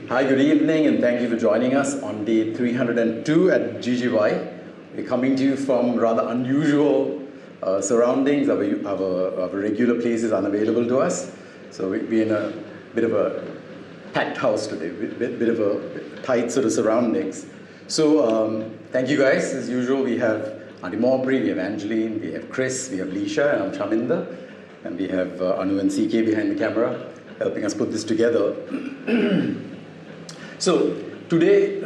Hi, good evening, and thank you for joining us on day 302 at GGY. We're coming to you from rather unusual surroundings. Our regular place is unavailable to us, so we're in a bit of a packed house today, bit of a tight sort of surroundings. So thank you guys. As usual, we have Auntie Maubrey, we have Angeline, we have Chris, we have Leisha, and I'm Chaminda, and we have Anu and CK behind the camera helping us put this together. So today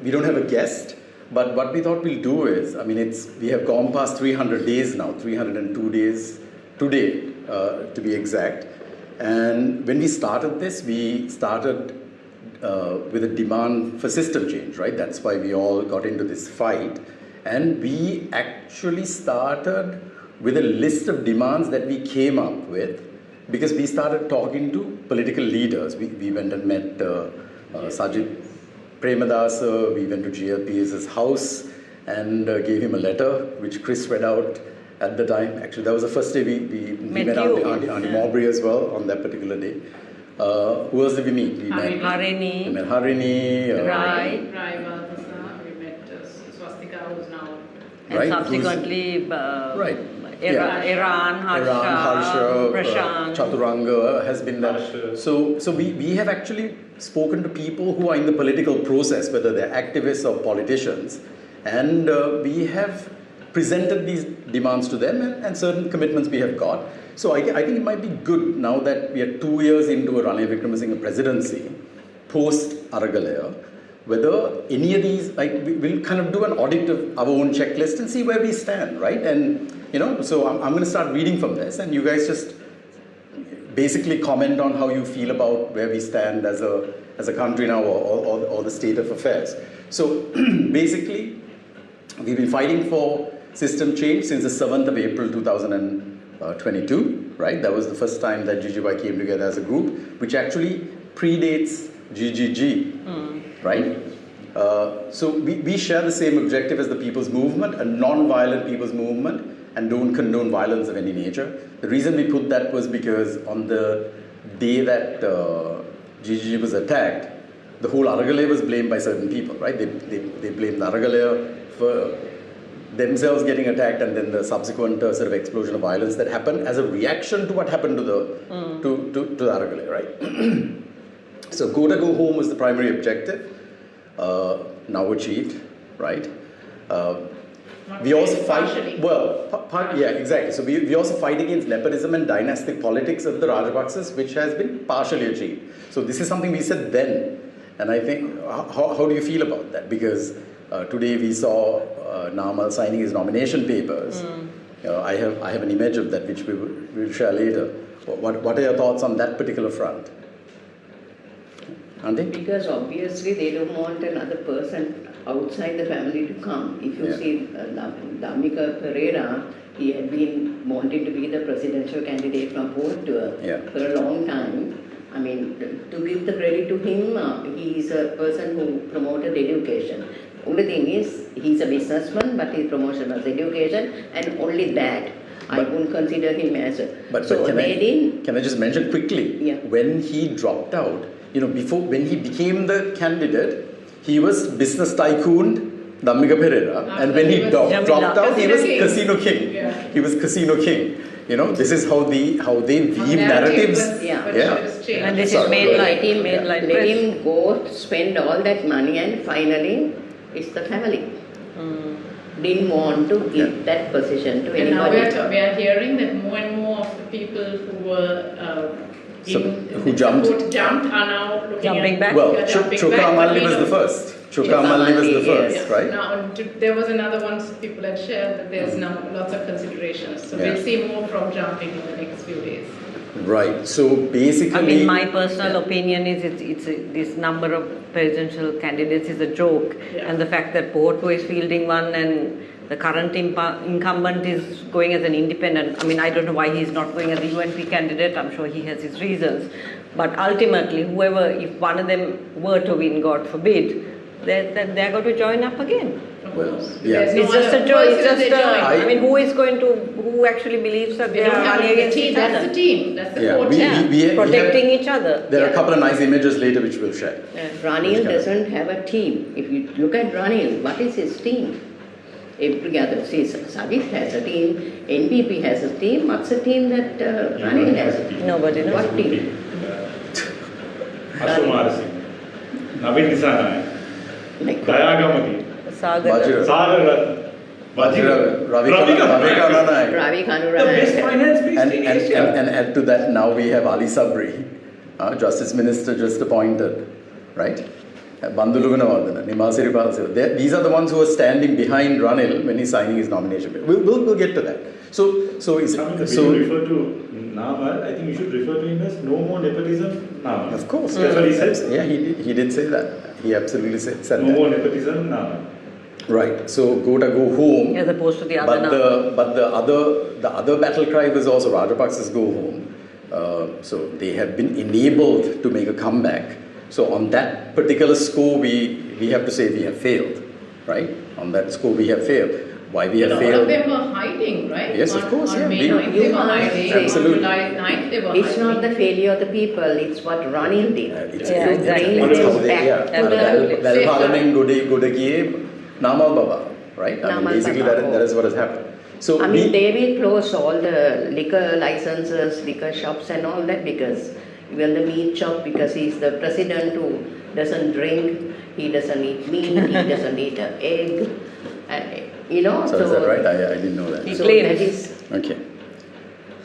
we don't have a guest, but what we thought we'll do is, we have gone past 300 days now, 302 days today to be exact. And when we started this, we started with a demand for system change, right? That's why we all got into this fight. And we actually started with a list of demands that we came up with because we started talking to political leaders. We went and met Sajid Premadasa, we went to GLPS's house and gave him a letter, which Chris read out at the time. Actually, that was the first day we met Auntie Maubrey as well on that particular day. Who else did we meet? We met Harini. Rai Balthasar. We met Swastika, who's now... And subsequently, Iran, Harsha, Prashant. Chaturanga has been there. So we have actually spoken to people who are in the political process, whether they're activists or politicians, and we have presented these demands to them and certain commitments we have got. So I think it might be good now that we are 2 years into a Ranil Wickremesinghe presidency, post Aragalaya, whether any of these, we'll kind of do an audit of our own checklist and see where we stand, right? And, so I'm going to start reading from this, and you guys just basically comment on how you feel about where we stand as a country now or the state of affairs. So basically, we've been fighting for system change since the 7th of April 2022, right? That was the first time that GGY came together as a group, which actually predates GGG, right? So we share the same objective as the People's Movement, a non-violent people's movement, and don't condone violence of any nature. The reason we put that was because on the day that GGG was attacked, the whole Aragalaya was blamed by certain people, right? They blamed Aragalaya for themselves getting attacked, and then the subsequent sort of explosion of violence that happened as a reaction to what happened to the Aragalaya, right? So go home was the primary objective, now achieved, right? We also fight, yeah, exactly. So we also fight against nepotism and dynastic politics of the Rajapaksas, which has been partially achieved. So this is something we said then, and I think, how do you feel about that? Because today we saw Namal signing his nomination papers. I have an image of that which we'll share later. What are your thoughts on that particular front? Auntie? Because obviously they don't want another person outside the family to come. If you see Dhammika Pereira, he had been wanting to be the presidential candidate from Portua for a long time. I mean, to give the credit to him, he is a person who promoted education. Only thing is, he's a businessman, but his promotion was education, and only that. I wouldn't consider him as a... Can I just mention quickly, when he dropped out, when he became the candidate, he was business tycoon Dhammika Pereira, and when he dropped out, he was Casino King. Yeah. He was Casino King. This is how they weave narratives. And this is made like let him go spend all that money, and finally, it's the family. Didn't want to give that position to anybody. Now we are hearing that more and more of the people who were who jumped are now jumping back. Well, Chokamalli was the first. Chokamalli was the first, right? Now, there was another one people had shared that there's now lots of considerations. So we'll see more from jumping in the next few days. Right. So basically, my personal opinion is it's this number of presidential candidates is a joke, and the fact that Porto is fielding one and the current incumbent is going as an independent. I don't know why he's not going as a UNP candidate. I'm sure he has his reasons. But ultimately, whoever, if one of them were to win, God forbid, they're going to join up again. Of Well, course. yeah. There's no It's just other a choice. It's person just they join. I mean, who actually believes that They they don't are have running a against team. each That's other? the team. That's the Yeah, core we team. Protecting have, each other. there are a couple of nice images later which we'll share. Ranil doesn't have a team. If you look at Ranil, what is his team? Every other, see, Sajid has a team, NPP has a team. What's a team that Ranil has? Nobody knows. What team? Ashumarasi, Navin Disana, Like, Dayagamati, Sagar. Bajra. Sagar, Bajra, Ravikant Naik. Ravi the Kanura. best finance minister in Asia. And add to that, now we have Ali Sabri, Justice Minister just appointed, right? Bandulugunavardhana, Nimasiri Palse. These are the ones who are standing behind Ranil when he's signing his nomination. We'll get to that. So is When you so refer to Namar, I think you should refer to him as no more nepotism Namar. of course, That's what he said. yeah, he did say that. He absolutely said No that. more nepotism Namar. Right. So go home. As opposed to the other But now. the other battle cry was also Rajapaksa's go home. So they have been enabled to make a comeback. So on that particular score, we have to say we have failed, right? On that score, we have failed. Why we have All failed? of them were hiding, right? Yes, of course, On yeah. May 9th, they You were can't hiding. say- Absolutely. On July 9th, they were It's hiding. not the failure of the people, it's what Ranil did. Yeah, exactly. It's how they, Back yeah. to the Velpalamin Gudagiye Namal Baba, right? I mean, Namal basically Baba. that is what has happened. So I mean, they will close all the liquor licenses, liquor shops and all that because even the meat shop, because he's the president who doesn't drink, he doesn't eat meat, he doesn't eat an egg, and, you know. So is that right? I didn't know that. He So claims. that is, Okay.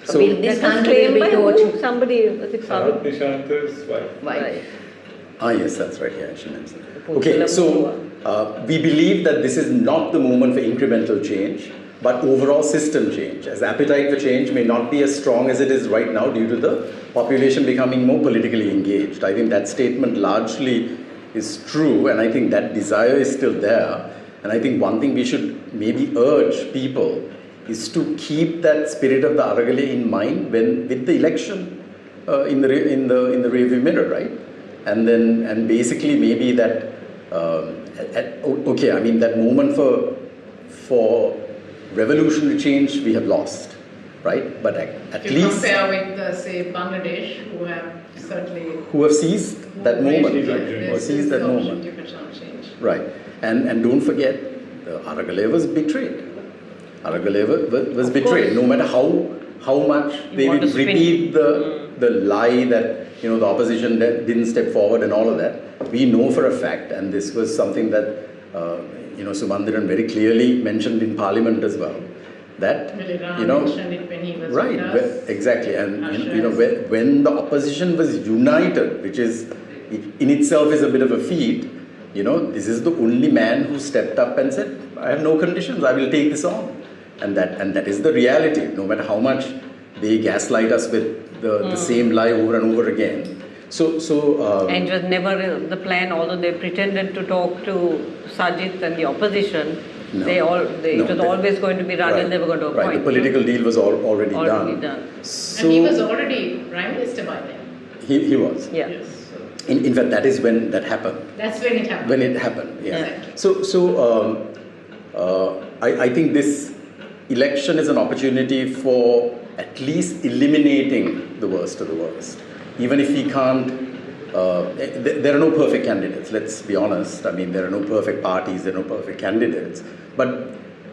so So will this That was country claimed will by be who? tortured? Somebody, was it Sarat Sagar? Nishanta's wife. Why? Right. yes, that's right. Yeah, she mentioned. Putula Okay, so Murua. we believe that this is not the moment for incremental change, but overall system change. As appetite for change may not be as strong as it is right now due to the population becoming more politically engaged. I think that statement largely is true, and I think that desire is still there. And I think one thing we should maybe urge people is to keep that spirit of the Aragale in mind when with the election in the rearview mirror, right? And basically maybe that okay, I mean that moment for revolutionary change we have lost, right? But at If you least compare with, say, Bangladesh, who have certainly who have seized that moment, raised right? it, Or seized that moment. You could change. Right. And don't forget, Aragale was betrayed. Aragale was betrayed. No matter how much they want would to spin. repeat the lie that the opposition didn't step forward and all of that, we know for a fact, and this was something that Sumandiran very clearly mentioned in Parliament as well, that mentioned it when he was right, with us. exactly, and when the opposition was united, which is in itself is a bit of a feat. This is the only man who stepped up and said, I have no conditions, I will take this on. And that is the reality, no matter how much they gaslight us with the same lie over and over again. And it was never the plan, although they pretended to talk to Sajid and the opposition. No. It was always going to be Ranil, right, they were going to appoint. Right, the political deal was already done. So And he was already Prime Minister by then. He was. Yeah. Yes. In fact, that is when that happened. That's when it happened. When it happened, yeah. Exactly. I think this election is an opportunity for at least eliminating the worst of the worst. Even if we can't, there are no perfect candidates, let's be honest. I mean, there are no perfect parties, there are no perfect candidates. But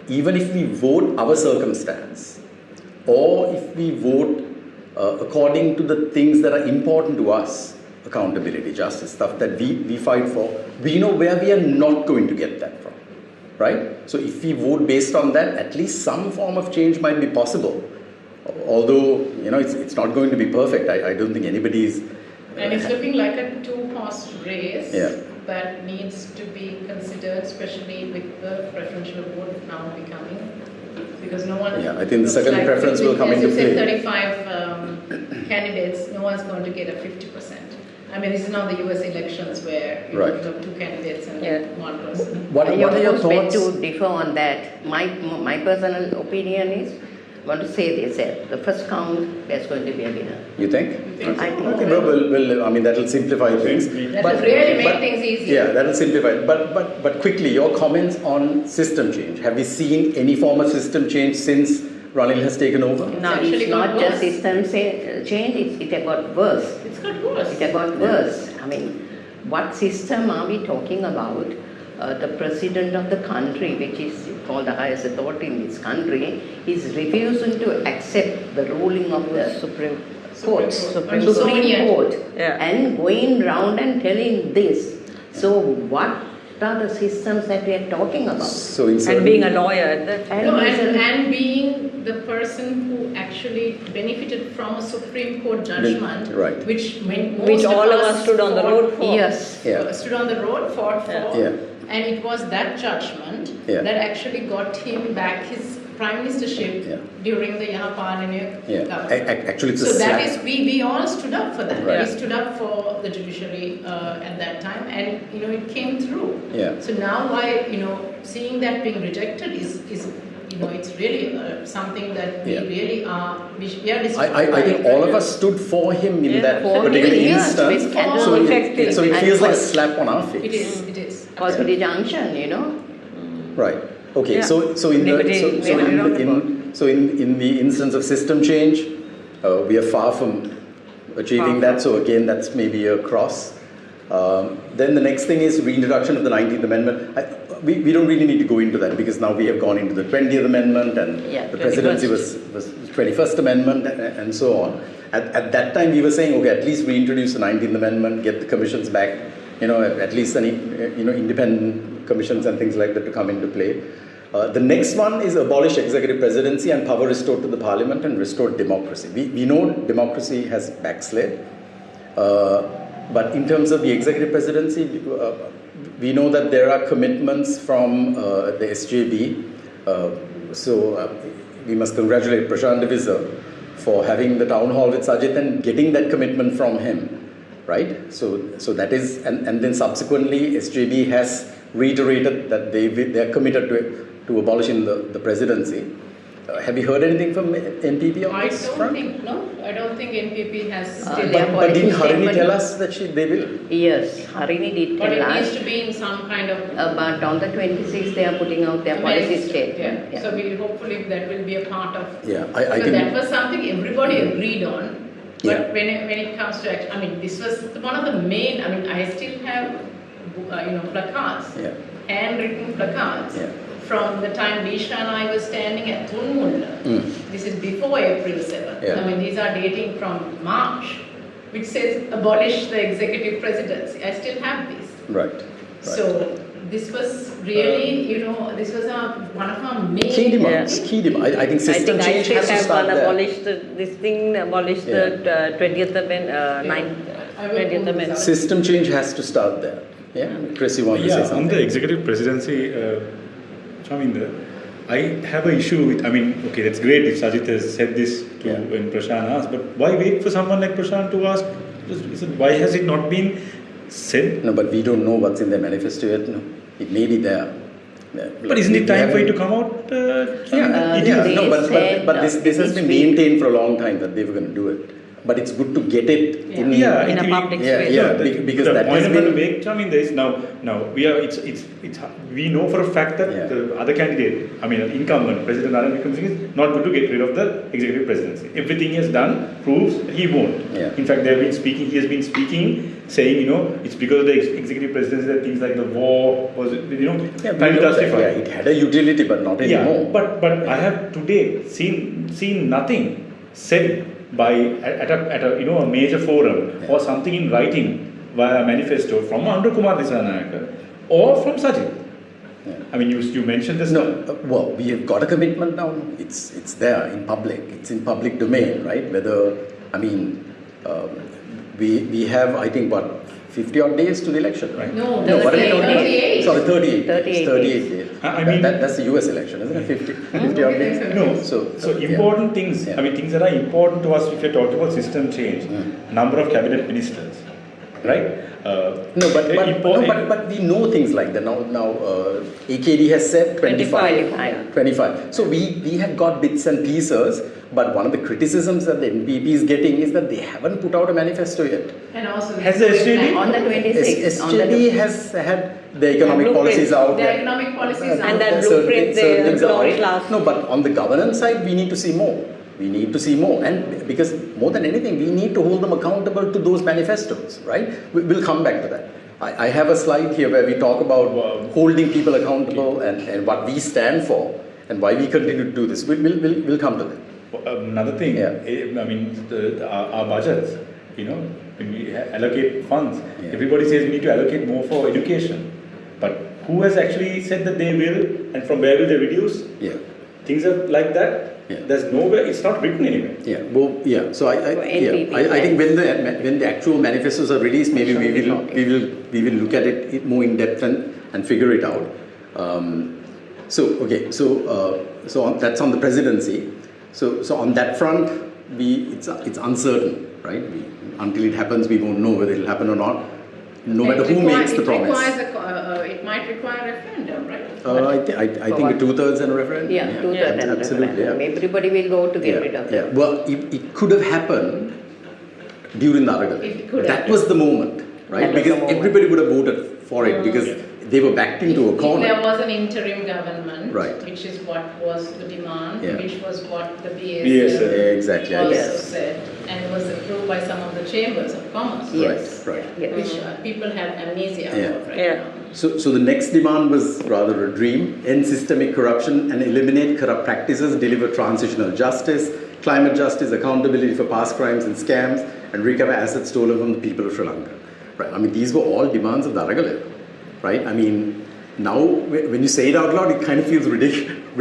even if we vote our circumstance, or if we vote according to the things that are important to us, accountability, justice, stuff that we fight for, we know where we are not going to get that from, right? So if we vote based on that, at least some form of change might be possible. Although, it's not going to be perfect. I don't think anybody is... And it's looking like a two-horse race Yeah. that needs to be considered, especially with the preferential vote now becoming. Because no one... Yeah, I think the looks second preference will come into as you said, play. 35 candidates, no one's going to get a 50%. I mean, this is not the US elections where you Right. have two candidates and Yeah. one person. What I are your almost beg thoughts? to differ on that. My personal opinion is want to say this, the first count, there's going to be a winner. You think? I think Okay, so. well, I mean, that will simplify things. That will really make things easier. Yeah, that will simplify. But quickly, your comments on system change. Have we seen any form of system change since Ranil has taken over? No, actually it's not got just worse. system change, it got worse. It's got worse. It got worse. I mean, what system are we talking about? The president of the country, which is called the highest authority in this country, is refusing to accept the ruling of the Supreme Court, Supreme Supreme Court. Court, Yeah. and going round and telling this. So what are the systems that we are talking about? So in and certain- being a lawyer at that And No, he's a- and being the person who actually benefited from a Supreme Court judgment, Right. which most which all of us stood on the fought- road for. Yes. Yeah. stood on the road, fought for, Yeah. Yeah. and it was that judgment Yeah. that actually got him back his prime ministership Yeah. during the Yahapalana Yeah. government. Actually, it's a So that slap. is, we all stood up for that. Right. We stood up for the judiciary at that time, and it came through. Yeah. So now, why seeing that being rejected is it's really something that we Yeah. really are. We are I think all of us stood for him in Yeah, that for particular him, yes, instance. with candle So effective. so it And feels like a first- slap on our face. It is. It is. Hospital junction, Right. Okay. Yeah. So in the Liberty, so, we so have in, it on the- the in the instance of system change, we are far from achieving that. So again, that's maybe a cross. Then the next thing is reintroduction of the 19th Amendment. We don't really need to go into that because now we have gone into the 20th Amendment and Yeah, the presidency was 21st Amendment and so on. At that time, we were saying, okay, at least reintroduce the 19th Amendment, get the commissions back, at least any, independent commissions and things like that to come into play. The next one is abolish executive presidency and power restored to the parliament and restore democracy. We know democracy has backslid, but in terms of the executive presidency, we know that there are commitments from the SJB. So we must congratulate Prashant Divisa for having the town hall with Sajid and getting that commitment from him, right? So that is, and then subsequently SJB has reiterated that they are committed to abolishing the presidency. Have you heard anything from NPP on I this don't front? think I don't think NPP has still. their But didn't policy Harini statement- tell us that they will? Yes, Harini did But tell it needs us. to be in some kind of. But on the 26th, they are putting out their policy statement. Yeah. So we hopefully that will be a part of. Yeah, I Because can. that was something everybody agreed on. But Yeah. when it comes to this was one of the main. I still have placards, Yeah. handwritten placards. Yeah. From the time Disha and I were standing at Thunmunda. This is before April 7th. Yeah. These are dating from March, which says abolish the executive presidency. I still have this. Right. So this was really, this was one of our main. Key demands. Yeah. Key demand. I think I system think change I has to have start one there. abolish the 20th Amendment, I will 20th pull this Amendment. out. System change has to start there. Yeah, Chris, you want to say On something? the executive presidency, Chaminda, I have an issue with, okay, that's great if Sajid has said this to Yeah. when Prashant asked, but why wait for someone like Prashant to ask? Why has it not been said? No, but we don't know what's in their manifesto yet. No, it may be there. Yeah. But isn't it time for you to haven't- come out? Yeah, It yeah. is. No, They but this said has this been week. maintained for a long time that they were going to do it. But it's good to get it in. Yeah, In a it- public Yeah, space. yeah. the, because the that point has I'm going to been- make, Chaminda, is now we are we know for a fact that Yeah. the other candidate, incumbent President Ranil Wickremesinghe is not going to get rid of the executive presidency. Everything he has done proves he won't. Yeah. In fact, he has been speaking, saying it's because of the executive presidency that things like the war was Yeah, we trying to know that, justify. yeah, it had a utility, but not Yeah, anymore. but I have today seen nothing said by at a major forum or something in writing via manifesto from Andhra Kumar Disanayake or from Sajid. Yeah. You mentioned this. No, well, we have got a commitment now. It's there in public. It's in public domain, right? Whether we have, I think, 50 odd days to the election, right? No, what are we 38. talking about? 38. Sorry, 38. 38 It's 38 days. That's the US election, isn't it? 50 odd days. No, So yeah. important things. Yeah. Things that are important to us if you're talking about system change. Number of cabinet ministers. right? No, but we know things like that. Now AKD has said 25. 25. So we have got bits and pieces, but one of the criticisms that the NPP is getting is that they haven't put out a manifesto yet. And also Has the SJD? On the 26th. SJD has had the economic policies out. The economic policies And out. that Certain blueprint things they are launched out. last. No, but on the governance side, we need to see more. We need to see more, and because more than anything, we need to hold them accountable to those manifestos, right? We'll come back to that. I have a slide here where we talk about holding people accountable and what we stand for and why we continue to do this. We'll come to that. Another thing, Yeah. I mean, our budgets, you know, when we allocate funds, Yeah. everybody says we need to allocate more for education. But who has actually said that they will, and from where will they reduce? Yeah. Things are like that. Yeah. There's nowhere, it's not written anywhere. Yeah, well, yeah. So NPP I think when the actual manifestos are released, maybe we will look at it more in depth and figure it out. So that's on the presidency. So on that front, it's uncertain, right? Until it happens, we won't know whether it'll happen or not. No matter who makes the promise. It might require a referendum, right? I think a 2/3 and a referendum. Yeah, 2/3 and a absolutely. referendum. Yeah. Everybody will go to get rid of Yeah. it. Well, it could have happened during the Aragal. It could That have. was the moment, right? That was Because the moment. everybody would have voted for it because they were backed into a If corner. there was an interim government, Right. which is what was the demand, Yeah. which was what the Yes, BSF Exactly. also Yes. said, and was approved by some of the chambers of commerce. Yes. Right. Yes. Which people have amnesia Yeah. about right Yeah. now. So the next demand was rather a dream: end systemic corruption and eliminate corrupt practices, deliver transitional justice, climate justice, accountability for past crimes and scams, and recover assets stolen from the people of Sri Lanka. Right. I mean, these were all demands of the Aragal era, right? I mean, now when you say it out loud, it kind of feels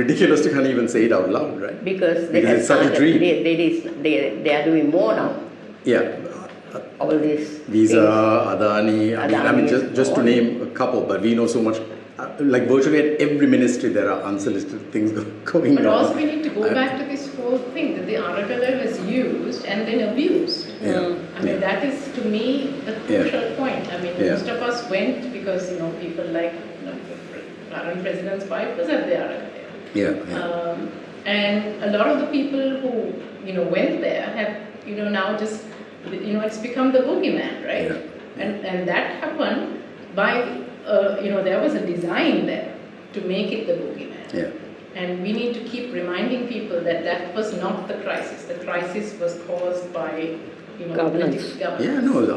ridiculous to kind of even say it out loud, right? Because they have it's such a started, dream. they are doing more now. Yeah. All these Visa, things. Adani, I mean just to all. name a couple, but we know so much. Like virtually at every ministry, there are unsolicited things going But on. also we need to go back to this whole thing that the Aragal is used and then abused. Yeah. I mean, that is to me the crucial point. I mean, Yeah. most of us went because, people like, current president's wife was at the Aragal. Yeah. And a lot of the people who, went there have, now just, it's become the boogeyman, right? Yeah. And that happened by, there was a design there to make it the boogeyman. Yeah. And we need to keep reminding people that that was not the crisis. The crisis was caused by, Governance. political governance. Yeah, no, the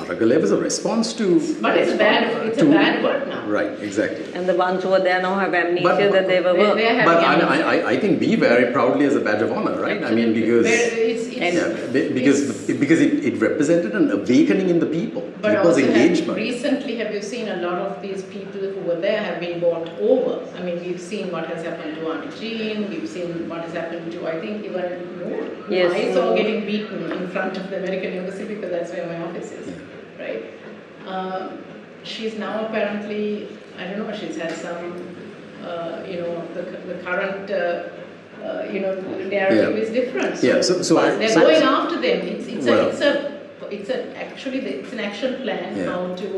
Aragal was a response to. But it's a bad word now. Right, exactly. And the ones who are there now have amnesia But- that they were They- work. they are But having amnesia. I think we wear it proudly as a badge of honor, right? I mean, because because it represented an awakening in the people, But people's also engagement. recently, have you seen a lot of these people who were there have been bought over? I mean, we've seen what has happened to Auntie Jean, we've seen what has happened to, I think, even Noor, who Yes, I saw Noor. getting beaten in front of the American Embassy because that's where my office is, right? She's now apparently, I don't know, she's had some, the current, narrative is different. Yeah, so they're so- going after them. Well- It's an action plan Yeah. how to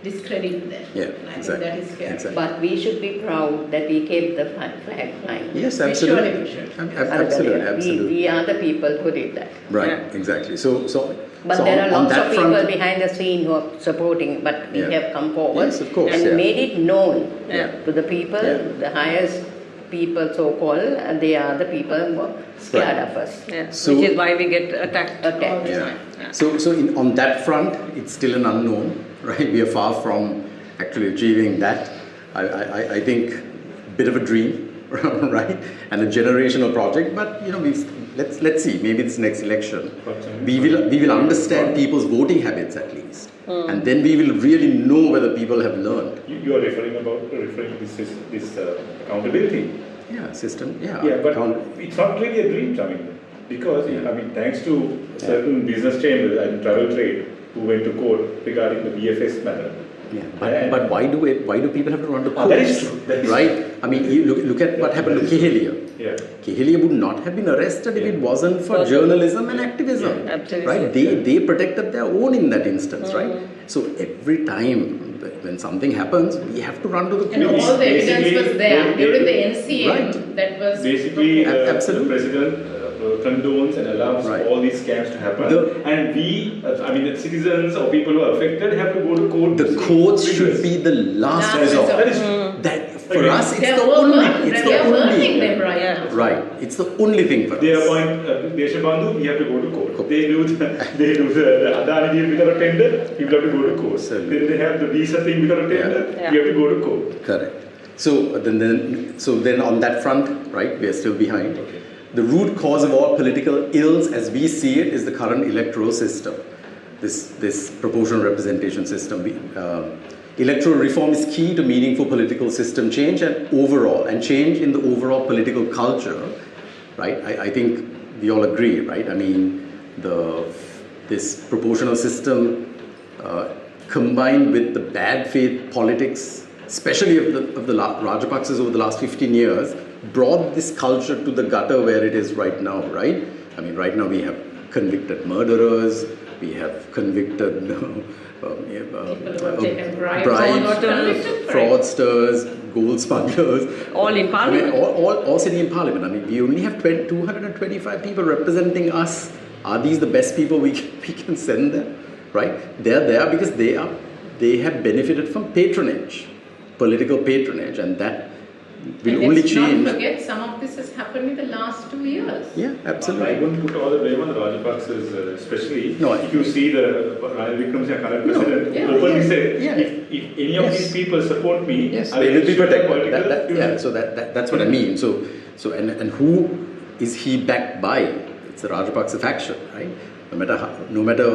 discredit them. Yeah, And I exactly, think that is scary. exactly. But we should be proud that we kept the flag flying. Yes, We absolutely. surely should. Absolutely, absolutely. We are the people who did that. Right, Yeah. exactly. But so there are on lots that of people front, behind the scene who are supporting, but we Yeah. have come forward Yes, of course, and yeah. made it known Yeah. to the people, Yeah. the highest people so-called, and they are the people who are scared Right. of us. Yeah. So- Which is why we get attacked. Okay. All the Yeah. time. So on that front, it's still an unknown, right? We are far from actually achieving that. I think a bit of a dream, right? And a generational project, but let's see. Maybe this next election, we will understand people's voting habits at least, and then we will really know whether people have learned. You are referring to this accountability. Yeah, system. Yeah. Yeah, but account- it's not really a dream, because I mean, thanks to certain business chambers and travel trade who who went to court regarding the BFS matter. Yeah, And- but why do people have to run to court? That is true. That is right? I mean, you look at what happened to Kehelia. Yeah. Kehelia would not have been arrested if it wasn't for journalism and activism. Yeah, absolutely. Right? They protected their own in that instance, right? So every time when something happens, we have to run to the And courts. all the evidence Basically, was there. they- During the NCM, Right. that was Basically, Absolutely. the president condones and allows Right. all these scams to happen. The- And we, the citizens or people who are affected have to go to court. The to see courts figures. should be the last Last resort. resort. That is true. That for Again, us, it's they the are only. burning, It's they the are burning only. them right Yeah. now. Right. It's the only thing for They us. appoint Deshabandhu, we have to go to court. They do the Adani deal without a tender, people have to go to court. Absolutely. Then they have the visa thing without a tender, Yeah. we have to go to court. Correct. So then on that front, right, we are still behind. Okay. The root cause of all political ills, as we see it, is the current electoral system. This proportional representation system. Electoral reform is key to meaningful political system change and change in the overall political culture, right? I think we all agree, right? I mean, this proportional system combined with the bad faith politics, especially of the Rajapaksas over the last 15 years, brought this culture to the gutter where it is right now, right? I mean, right now we have convicted murderers, we have convicted People who have taken bribes, bribes, fraudsters, gold smugglers. All in parliament. I mean, all sitting in parliament. I mean, we only have 225 people representing us. Are these the best people we can send there? Right? They're there because they have benefited from patronage, political patronage, and that will And only let's change. not forget, some of this has happened in the last 2 years. Yeah, I absolutely. wouldn't put all the blame on the Rajapaksas, especially No, if you see the Ranil Wickremesinghe, current No, president, yeah, openly yeah, said, yeah. if any of Yes. these people support me, Yes, I they will be ensure protected. political Yeah, future. so that's what I mean. So and who is he backed by? It's the Rajapaksa faction, right? No matter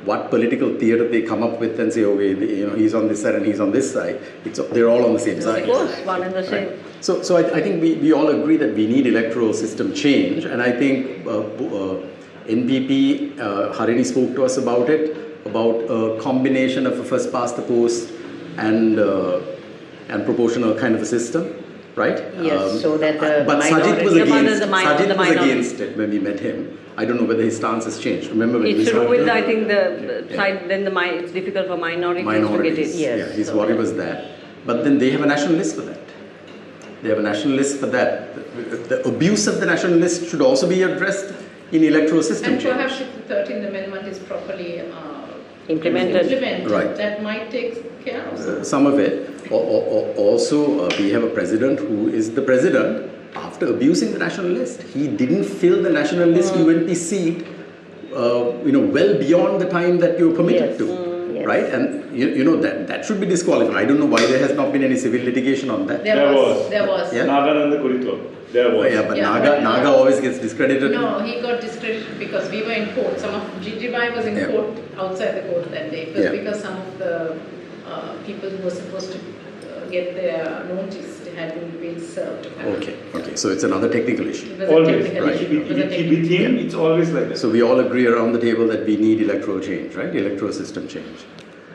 what political theatre they come up with and say, okay, he's on this side and he's on this side, they're all on the same side. Of course, one and the same. Right. So I think we all agree that we need electoral system change, and I think NPP, Harini spoke to us about it, about a combination of a first past the post and proportional kind of a system, right? Yes, so that the but Sajid was minority- against. the Sajid was minority- against it when we met him. I don't know whether his stance has changed. Remember when we It's to do started? with, I think, the side, then it's difficult for minorities to get it. Minorities. Yes. Yeah, his so worry that- was that. But then they have a national list for that. They have a national list for that. The abuse of the national list should also be addressed in electoral system And change. perhaps if the 13th Amendment is properly Implemented. Right. that might take care of it. Some of it. Also, we have a president who is the president after abusing the national list. He didn't fill the national list UNP seat, well beyond the time that you were permitted Yes. to. Yes. Right? And that should be disqualified. I don't know why there has not been any civil litigation on that. There was. Yeah. Nagananda Kuritwa, there was. Yeah, but Yeah, Naga always gets discredited. No, he got discredited because we were in court. Some of GGY was in Yeah. court, outside the court that day. It was Yeah. because some of the people who were supposed to get their notice had been served. Okay. So it's another technical issue. It was a Always. technical right. issue. It was a With technical him, it's always like that. So we all agree around the table that we need electoral change, right? Electoral system change.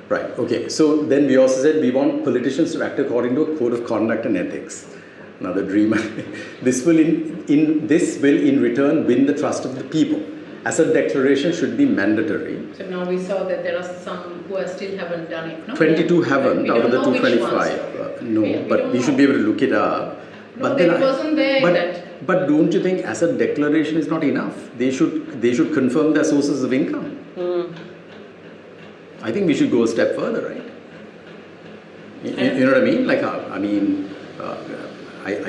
Right. Okay. So then we also said we want politicians to act according to a code of conduct and ethics. Another dream. This will in return win the trust of the people. Asset declaration should be mandatory. So now we saw that there are some who still haven't done it. No? 22 We haven't don't out of the know which 225. ones. No, We but don't we should know. be able to look it up. No, then it wasn't there in but, that. But don't you think asset declaration is not enough? They should confirm their sources of income. I think we should go a step further, right? You know what I mean? Like, I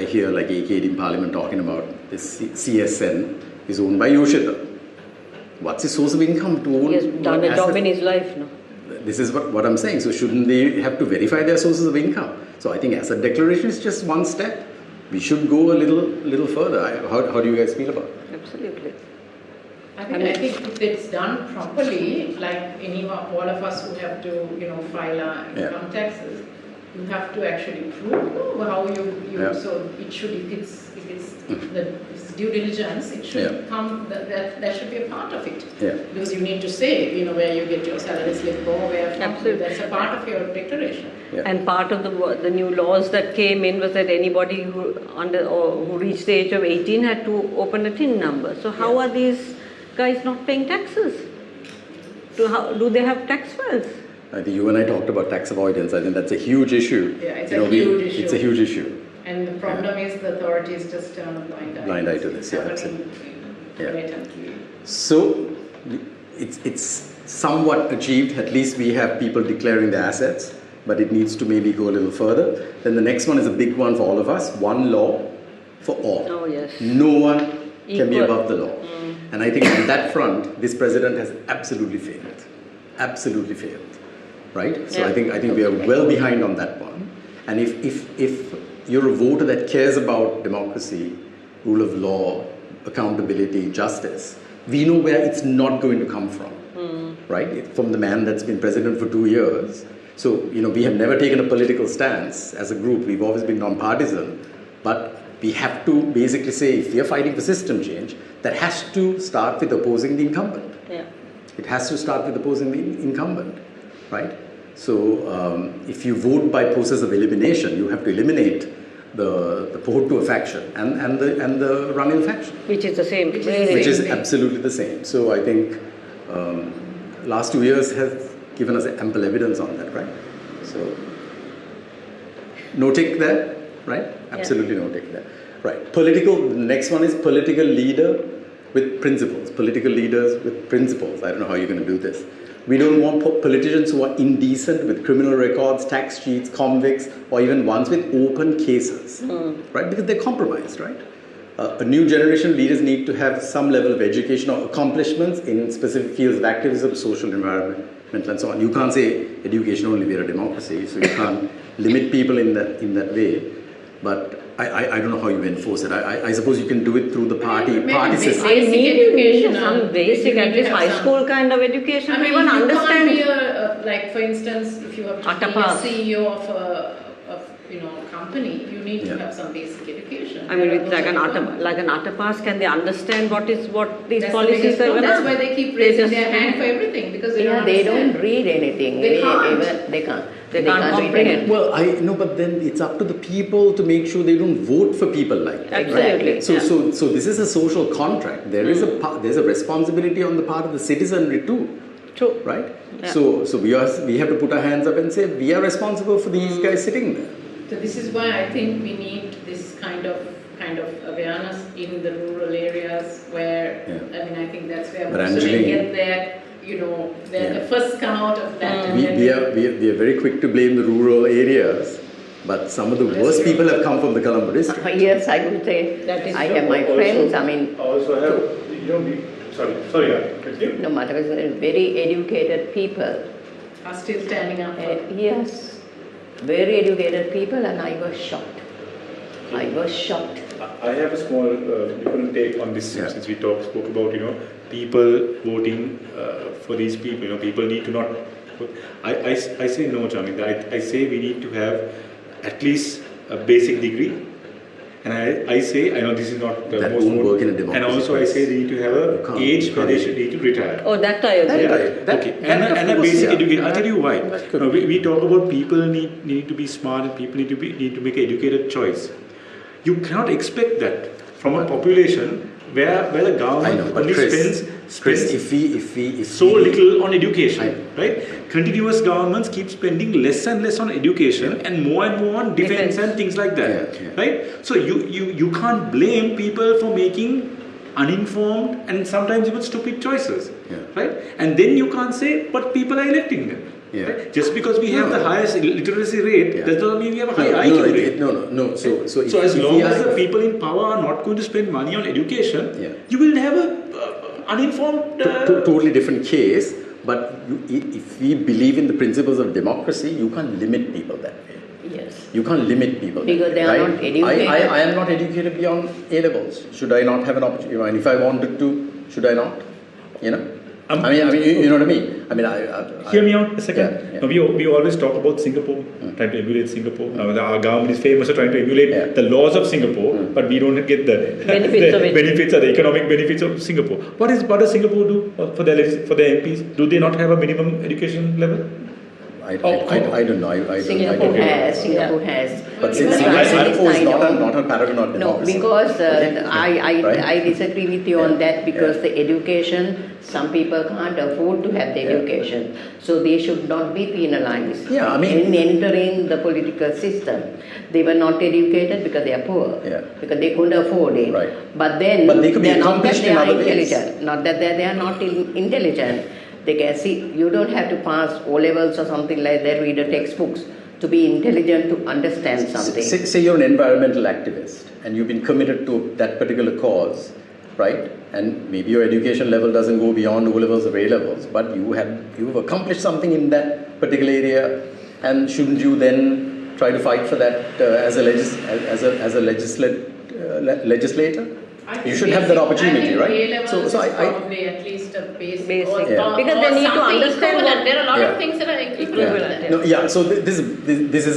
hear like AKD in Parliament talking about this CSN is owned by Yoshida. What's his source of income to own? He has done a job asset? in his life, no? This is what I'm saying. So shouldn't they have to verify their sources of income? So I think asset declaration is just one step. We should go a little further. How do you guys feel about it? Absolutely. I think if it's done properly, like all of us who have to, file our income taxes, You have to actually prove how you Yeah. so it should, if it's due diligence, it should Yeah. come, that should be a part of it. Yeah. Because you need to say, where you get your salary slip or where from. Absolutely. That's a part of your declaration. Yeah. And part of the new laws that came in was that anybody who reached the age of 18 had to open a TIN number. So how Yeah. are these guys not paying taxes? Do they have tax files? I think you and I talked about tax avoidance. I think that's a huge issue. Yeah, it's a huge issue. It's a huge issue. And the problem is the authorities just turn a blind eye. Blind eye to this, yeah, It's absolutely. happening Yeah. blatantly. So it's somewhat achieved. At least we have people declaring their assets, but it needs to maybe go a little further. Then the next one is a big one for all of us: one law for all. Oh, yes. No one can be Equal. above the law. And I think on that front, this president has absolutely failed. Absolutely failed. Right? So Yeah. I think we are well behind on that one. And if you're a voter that cares about democracy, rule of law, accountability, justice, we know where it's not going to come from. Right? From the man that's been president for 2 years. So, we have never taken a political stance as a group. We've always been non-partisan. But we have to basically say, if we are fighting for system change, that has to start with opposing the incumbent. Yeah. It has to start with opposing the incumbent, right? So if you vote by process of elimination, you have to eliminate the Pohottu faction and the Ranil faction, Which is the same. Which is Really. which is thing. absolutely the same. So I think last 2 years have given us ample evidence on that, right? So no tick there, right? Absolutely no tick there. Right. The next one is political leader with principles. Political leaders with principles. I don't know how you're going to do this. We don't want politicians who are indecent with criminal records, tax cheats, convicts, or even ones with open cases, right? Because they're compromised, right? A new generation of leaders need to have some level of education or accomplishments in specific fields of activism, social, environmental, and so on. You can't say education only, we're a democracy, so you can't limit people in that way. But I don't know how you enforce it. I suppose you can do it through the party system. I need education, some basic, you at need least to have high some- school kind of education. I mean, Everyone you understands. can't be like for instance, if you have to be a Atapas. CEO of a company, you need to Yeah. have some basic education. I mean, There are with those like an Atapas, can they understand what these That's the policies biggest are problem. going That's why they keep raising their hand for everything because they don't they understand. don't read anything. They can't. They can't. They can't read comprehend. anything. Well, I know, but then it's up to the people to make sure they don't vote for people like that. Absolutely. So, yeah. so this is a social contract. There is there's a responsibility on the part of the citizenry too, True. right? Yeah. So we have to put our hands up and say we are responsible for these guys sitting there. So this is why I think we need this kind of awareness in the rural areas where Yeah. I think that's where But most of Anjali- them get their they're the first come out of that. and then We are very quick to blame the rural areas, but some of the That's worst true. people have come from the Colombo district. Yes, I would say. That is I true. have my Also- friends. I mean, Also have, sorry, continue. no matter what, very educated people. are still standing up for Yes, very educated people, and I was shocked. I was shocked. I have a small different take on this Yeah. since we spoke about people voting for these people. People need to not. I say no, Jamil. I say we need to have at least a basic degree, and I say I know this is not the That most won't work in a democracy. and also I say they need to have You a can't- age you where they can't. should need to retire. Oh, that I agree. Yeah. Okay, That and a of course, basic yeah. education. I'll tell you why. That could No, be. we talk about people need to be smart and people need to make an educated choice. You cannot expect that from a population where the I government know, but only Chris, spends if we so little on education, I know. right? Continuous governments keep spending less and less on education and more on defense Defense. and things like that, Yeah, yeah. right? So you can't blame people for making uninformed and sometimes even stupid choices, Yeah. right? And then you can't say, but people are electing them. Yeah. Right? Just because we have No. the highest literacy rate, Yeah. that doesn't mean we have a high No, IQ no, rate. no. So So as if long we as are- the people in power are not going to spend money on education, Yeah. you will have a uninformed. totally different case. But if we believe in the principles of democracy, you can't limit people that way. Yes. You can't limit people. Because they are right? not educated. I am not educated beyond A levels. Should I not have an opportunity? And if I wanted to, should I not? I mean, you know what I mean? I mean, Hear me out a second. Yeah. Now, we always talk about Singapore, trying to emulate Singapore. Our government is famous for trying to emulate the laws of Singapore, but we don't get the Benefits of it. benefits or the economic benefits of Singapore. What does Singapore do for their MPs? Do they not have a minimum education level? I don't know. I don't Singapore know. has. Singapore has. But Because Singapore is I not know- a paragon of No, democracy. because Okay? Right? I disagree with you on Yeah. that because Yeah. the education, some people can't afford to have the Yeah. education. So they should not be penalized Yeah, I mean- in entering the political system. They were not educated because they are poor. Yeah. Because they couldn't afford it. Right. But then But they could be are not that accomplished they in are other ways. intelligent. Not that they are not intelligent. They can see, you don't have to pass O-levels or something like that, read the textbooks to be intelligent to understand something. Say you're an environmental activist and you've been committed to that particular cause, right? And maybe your education level doesn't go beyond O levels or A levels, but you've accomplished something in that particular area, and shouldn't you then try to fight for that as a legislator? I think You should have that opportunity, I think right? A-levels So is I probably at least a basic. Basic. Or, Yeah. Because they need to something understand equivalent. what- There are a lot Yeah. of things that are equivalent. Equivalent, to that. no, yeah. So this is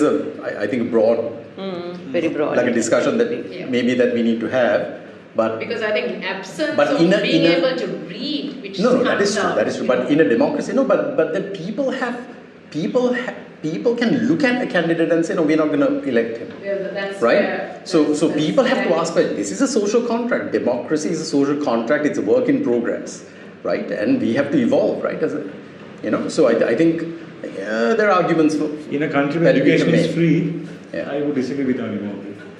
I think a broad, Very broad. like a discussion that Yeah. maybe that we need to have, but Because I think absence But of in being a- able to read, which no, that comes is true. out, That is true. you But know. in a democracy, no. But then people can look at a candidate and say, no, we're not going to elect him, Yeah, that's right? where- So that's- people have to that's- ask, well, this is a social contract. Democracy is a social contract. It's a work in progress, right? And we have to evolve, right? So I think there are arguments for In a country where that we education can is make. free, Yeah. I would disagree with Anima.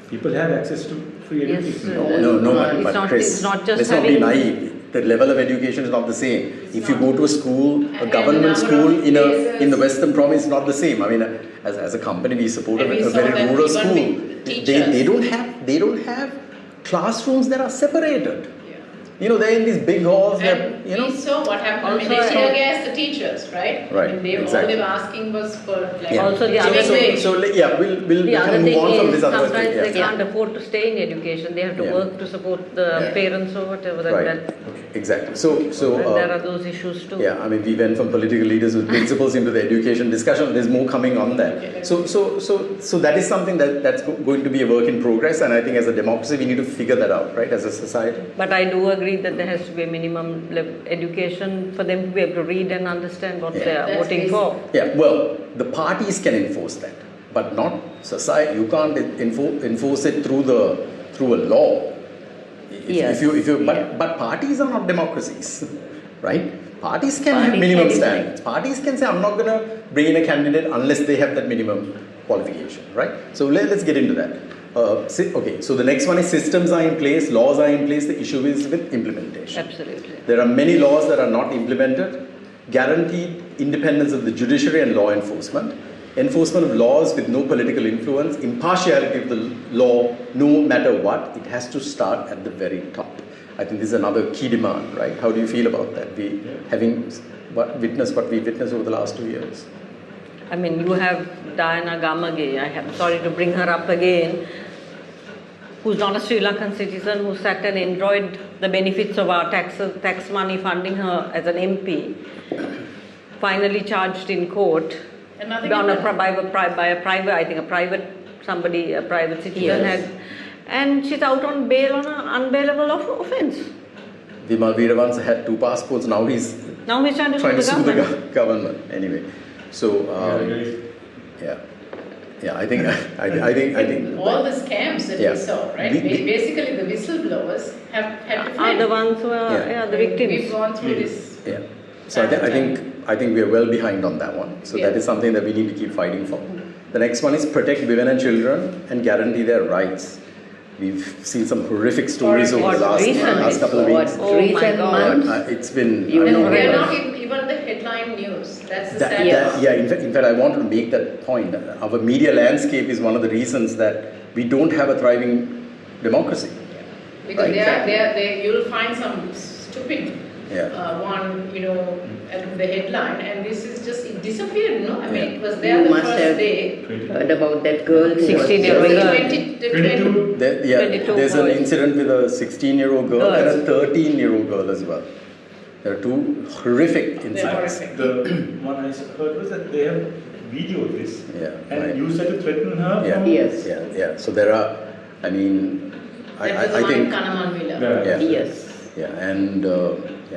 People have access to free Yes, education. No, It's but not- Chris, it's not just let's not be having- naive. The level of education is not the same. If you go to a school, a And government number school of in the places- Western province, is not the same. I mean, as a company, we support a And we saw very that rural even school. with teachers. They don't have classrooms that are separated. Yeah. You know, they're in these big halls. And That, we saw what happened. I mean, Also, they tear gas the teachers, right? Right, I mean, all exactly. they were asking was for like Yeah. Also the living other- wage. we'll The other move thing on from is this other sometimes thing. they can't afford to stay in education. They have to Yeah. work to support the Yeah. parents or whatever. Right. That, Exactly. So and there are those issues too. yeah, I mean, we went from political leaders with principles into the education discussion. There's more coming on that. So that is something that's going to be a work in progress, and I think as a democracy, we need to figure that out, right? As a society. But I do agree that there has to be a minimum education for them to be able to read and understand what Yeah. they are That's voting basic. for. Yeah. Well, the parties can enforce that, but not society. You can't enforce it through a law. Yes. But parties are not democracies, right? Parties can have Parties minimum can decide. standards. Parties can say, I'm not going to bring in a candidate unless they have that minimum qualification, right? So let's get into that. Okay, so the next one is systems are in place, laws are in place. The issue is with implementation. Absolutely. There are many laws that are not implemented. Guaranteed independence of the judiciary and law enforcement. Enforcement of laws with no political influence. Impartiality of the law, no matter what. It has to start at the very top. I think this is another key demand, right? How do you feel about that? Having witnessed what we witnessed over the last 2 years. I mean, you have Diana Gamage, I'm sorry to bring her up again, who's not a Sri Lankan citizen, who sat and enjoyed the benefits of our tax money funding her as an MP, finally charged in court And nothing on a, happened. by a private, I think a private citizen Yes. and she's out on bail on an unbailable offence. Vimal Veeravansa had 2 passports, now he's Now he's trying to trying to sue sue the the government. government. Anyway, so yeah, I think All the scams that Yeah. we saw, right? We- Basically, the whistleblowers have had to Are fight. the ones who are Yeah. the victims. We've gone through this. yeah. So I think we are well behind on that one. So that Yeah. is something that we need to keep fighting for. The next one is protect women and children and guarantee their rights. We've seen some horrific stories over the last couple of weeks. Oh my Recent God. months. It's been You And know, they're Yes. not even the headline news. That's the sad In fact, I wanted to make that point. Our media landscape is one of the reasons that we don't have a thriving democracy. Because Right. you'll find some stupid Yeah. one, at the headline, and this is just, it disappeared, no? I mean, Yeah. it was there You the must first have day. heard about that girl who was 16-year-old girl. 22. There's an boys. incident with a 16-year-old girl and a 13-year-old girl as well. There are two horrific incidents. horrific. The one I heard was that they have videoed this and right. used that to threaten her. Yeah. Yes. Yeah. So there are, I mean, That was I one in think, Kanaman Villa. Yeah. Yes. yeah, and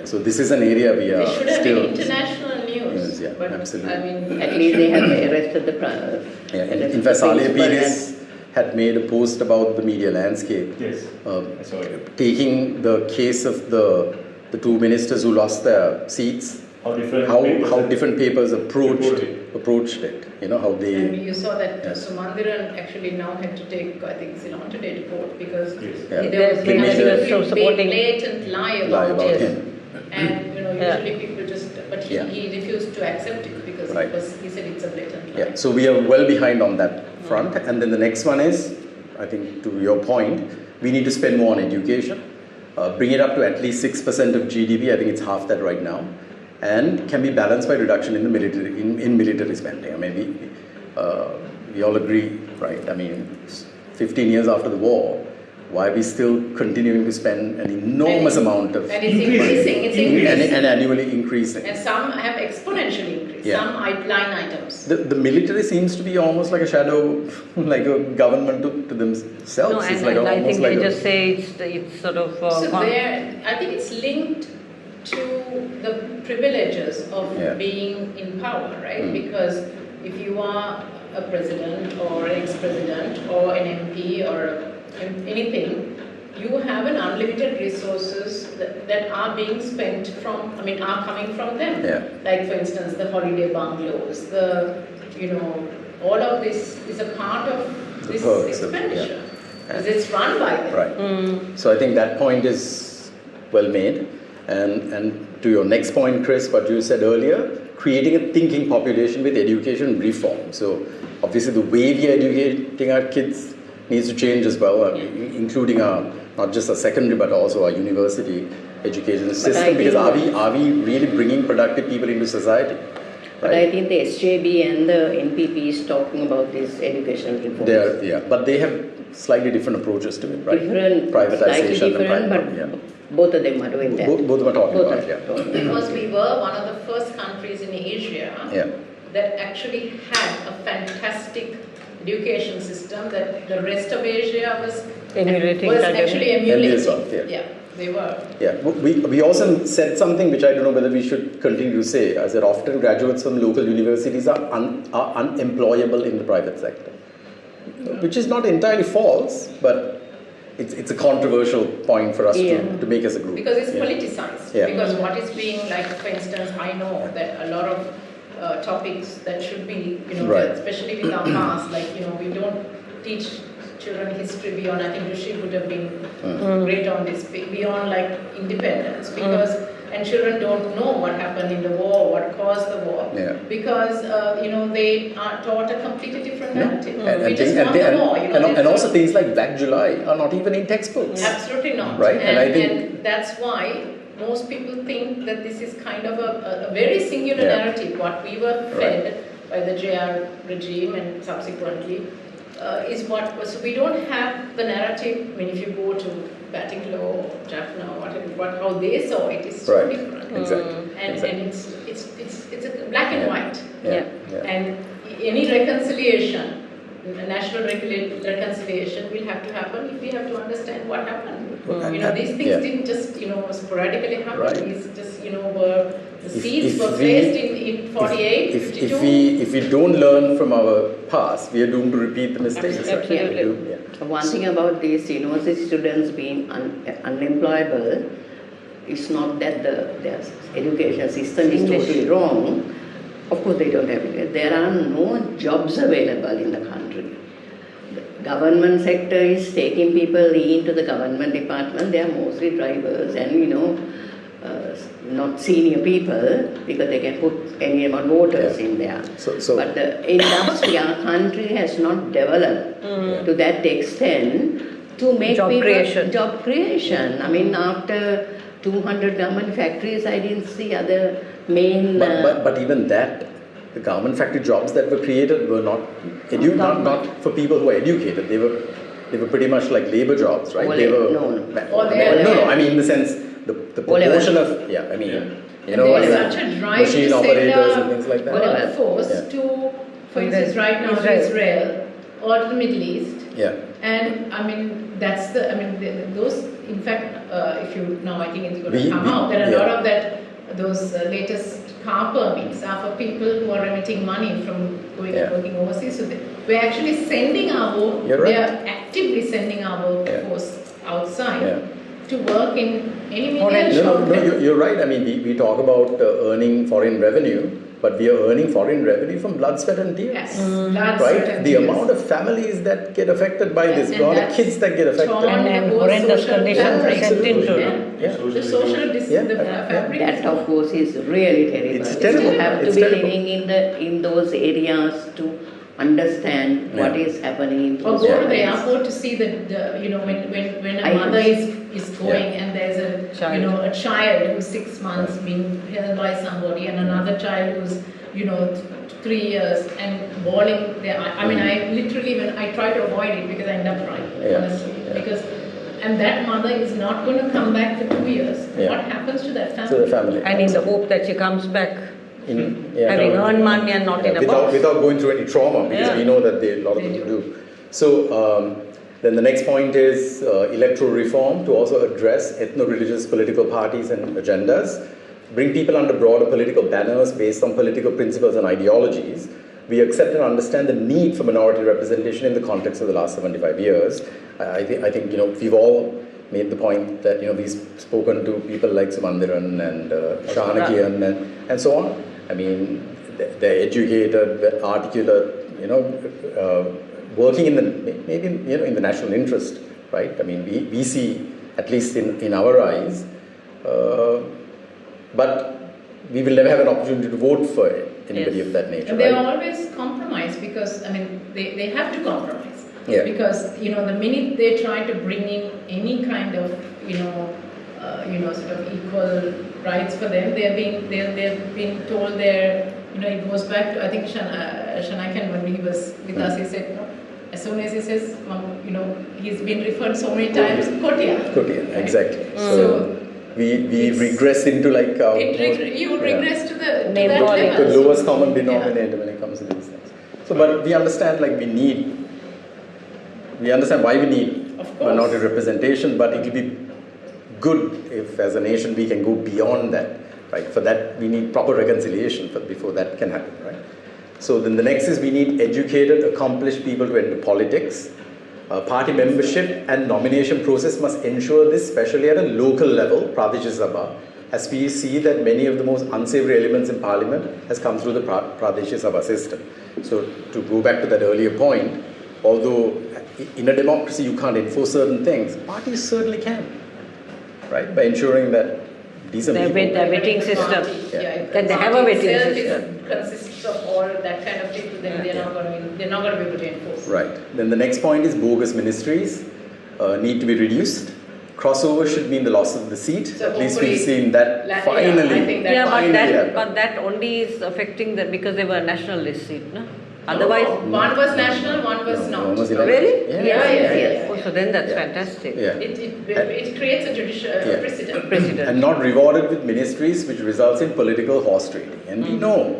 so this is an area we are It should have still. been international news. Yes, yeah, but absolutely. I mean, At least they have arrested the Yeah, and arrested in fact, the Saleh principal Pires had made a post about the media landscape, Yes. I saw it. taking the case of the two ministers who lost their seats, How different how different papers approached it. You know how and they. you saw that Yes. Sumandiran actually now had to take, I think, Ceylon today to court because Yes. Yeah. there was They an made a- absolutely supporting- blatant lie Lie about about it. him. And Yeah. usually people just, but he, Yeah. he refused to accept it because Right. he said it's a blatant lie. Yeah, so we are well behind on that front. And then the next one is, I think to your point, we need to spend more on education, bring it up to at least 6% of GDP. I think it's half that right now, and can be balanced by reduction in the military in military spending. I mean, we all agree, right? I mean, 15 years after the war, why are we still continuing to spend an enormous amount of And it's increasing, it's increasing. and annually increasing? And some have exponentially increased, Yeah. some line items. The military seems to be almost like a shadow, like a government to themselves. No, It's and, like and I almost think like they a- just say it's sort of. So I think it's linked to the privileges of Yeah. being in power, right? Mm. Because if you are a president or an ex-president or an MP or anything, you have an unlimited resources that are being spent are coming from them. Yeah. Like for instance, the holiday bungalows, all of this is a part of The this perks of- expenditure. yeah. Because it's run by them. Right. So I think that point is well made. And to your next point, Chris, what you said earlier, creating a thinking population with education reform. So obviously the way we are educating our kids needs to change as well, including our not just our secondary but also our university education system. Because are we really bringing productive people into society? But I think the SJB and the NPP is talking about this education reform. But they have slightly different approaches to it, right? Slightly Privatization different, but both of them are doing that. Both of them are talking Both about are it, talking Because we were one of the first countries in Asia that actually had a fantastic education system that the rest of Asia was actually emulating. Yeah, they were. Yeah, we also said something which I don't know whether we should continue to say, as that often graduates from local universities are unemployable in the private sector, which is not entirely false, but it's a controversial point for us to make as a group. Because it's politicized. Yeah. Because what is being, like, for instance, I know that a lot of topics that should be, Right. especially with our past, like, we don't teach children history beyond, I think Rishi would have been great on this, beyond like independence, because, and children don't know what happened in the war, what caused the war, because, they are taught a completely different narrative. We just want the war, and also things like Black July are not even in textbooks. Absolutely not. Right, and that's why most people think that this is kind of a very singular narrative. What we were fed by the JR regime and subsequently is what was. We don't have the narrative. I mean, if you go to Batticalow or Jaffna or whatever, how they saw it is so different. Exactly. And it's a black and white. Yeah. And any reconciliation, a national reconciliation will have to happen if we have to understand what happened. These things didn't just, sporadically happen. Right. These just, were, the seeds were placed in 48, 52. If we don't learn from our past, we are doomed to repeat the mistakes. Absolutely. One thing about these university students being unemployable, it's not that their education system is totally wrong. Of course they don't have it. There are no jobs available in the country. The government sector is taking people into the government department. They are mostly drivers and, not senior people, because they can put any amount of voters in there. But the industry, our country has not developed to that extent to make job creation. I mean, after 200 government factories, I didn't see other main... But even that, the government factory jobs that were created were not for people who were educated. They were pretty much like labor jobs, right? Well, They were no. I mean, in the sense the proportion of, I mean, you know, there's such a drive machine to operators send and things like that. workforce Yeah. to, for instance, right now to Israel or to the Middle East. Yeah. And I mean, that's the, I mean, those, in fact, if you now, I think it's going to come out, there are a lot of that, those latest car permits are for people who are remitting money from going and working overseas. So we're actually sending our work, we are actively sending our workforce outside to work in any media. No, you're right. I mean, we talk about earning foreign revenue, but we are earning foreign revenue from blood, sweat and tears. Yes, blood, right? sweat and the tears. amount of families that get affected by this, a lot of kids that get affected. And horrendous conditions sent into the social fabric. That of course is really terrible. It's terrible. You have to It's be terrible. living in those areas to understand what is happening. Or go to the airport to see the you know, when a mother is going and there's a child. You know, a child who's 6 months being held by somebody and another child who's, you know, 3 years and bawling there. I mean, I literally, when I try to avoid it because I end up crying, honestly, because. And that mother is not going to come back for 2 years. What happens to that family? To the family. And in the hope that she comes back having no, earned money and not in a box. without going through any trauma, because we know that a lot of them do. So then the next point is electoral reform to also address ethno-religious political parties and agendas, bring people under broader political banners based on political principles and ideologies. We accept and understand the need for minority representation in the context of the last 75 years. I think you know, we've all made the point that, you know, we've spoken to people like Sumandiran and Shanakian and so on. I mean, they're educated, they're articulate, you know, working in the, maybe, you know, in the national interest, right? I mean, we see, at least in our eyes, but we will never have an opportunity to vote for anybody of that nature. And they right? always compromise because, I mean, they have to compromise. Yeah. Because, you know, the minute they try to bring in any kind of, you know, sort of equal rights for them, they've been told they're, you know, it goes back to, I think Shanakan, when he was with us, he said, no, as soon as he says, you know, he's been referred so many times, Kotia. Kotia, right? exactly. So we regress into like you regress to that the level. lowest common denominator when it comes to these things. So, but we understand like we understand why we need minority representation, but it will be good if as a nation we can go beyond that, right? For that we need proper reconciliation before that can happen, right? So then the next is we need educated, accomplished people to enter politics. Party membership and nomination process must ensure this, especially at a local level, Pradesh Sabha, as we see that many of the most unsavory elements in parliament has come through the Pradesh Sabha system. So to go back to that earlier point, although in a democracy you can't enforce certain things, parties certainly can, right? By ensuring that decent people... The vetting system. That they have a vetting system. It consists of all that kind of people, then they're not going to be able to enforce. Right. Then the next point is bogus ministries need to be reduced. Crossover should mean the loss of the seat. So at least we've seen that finally. But that only is affecting them because they were a nationalist seat, no? Otherwise, one was national, one was not. One was really? Yeah. Oh, so then that's fantastic. Yeah. It creates a judicial precedent. And not rewarded with ministries, which results in political horse trading. And we know,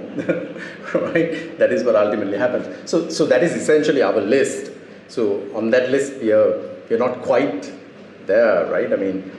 right? That is what ultimately happens. So that is essentially our list. So on that list, we are not quite there, right? I mean,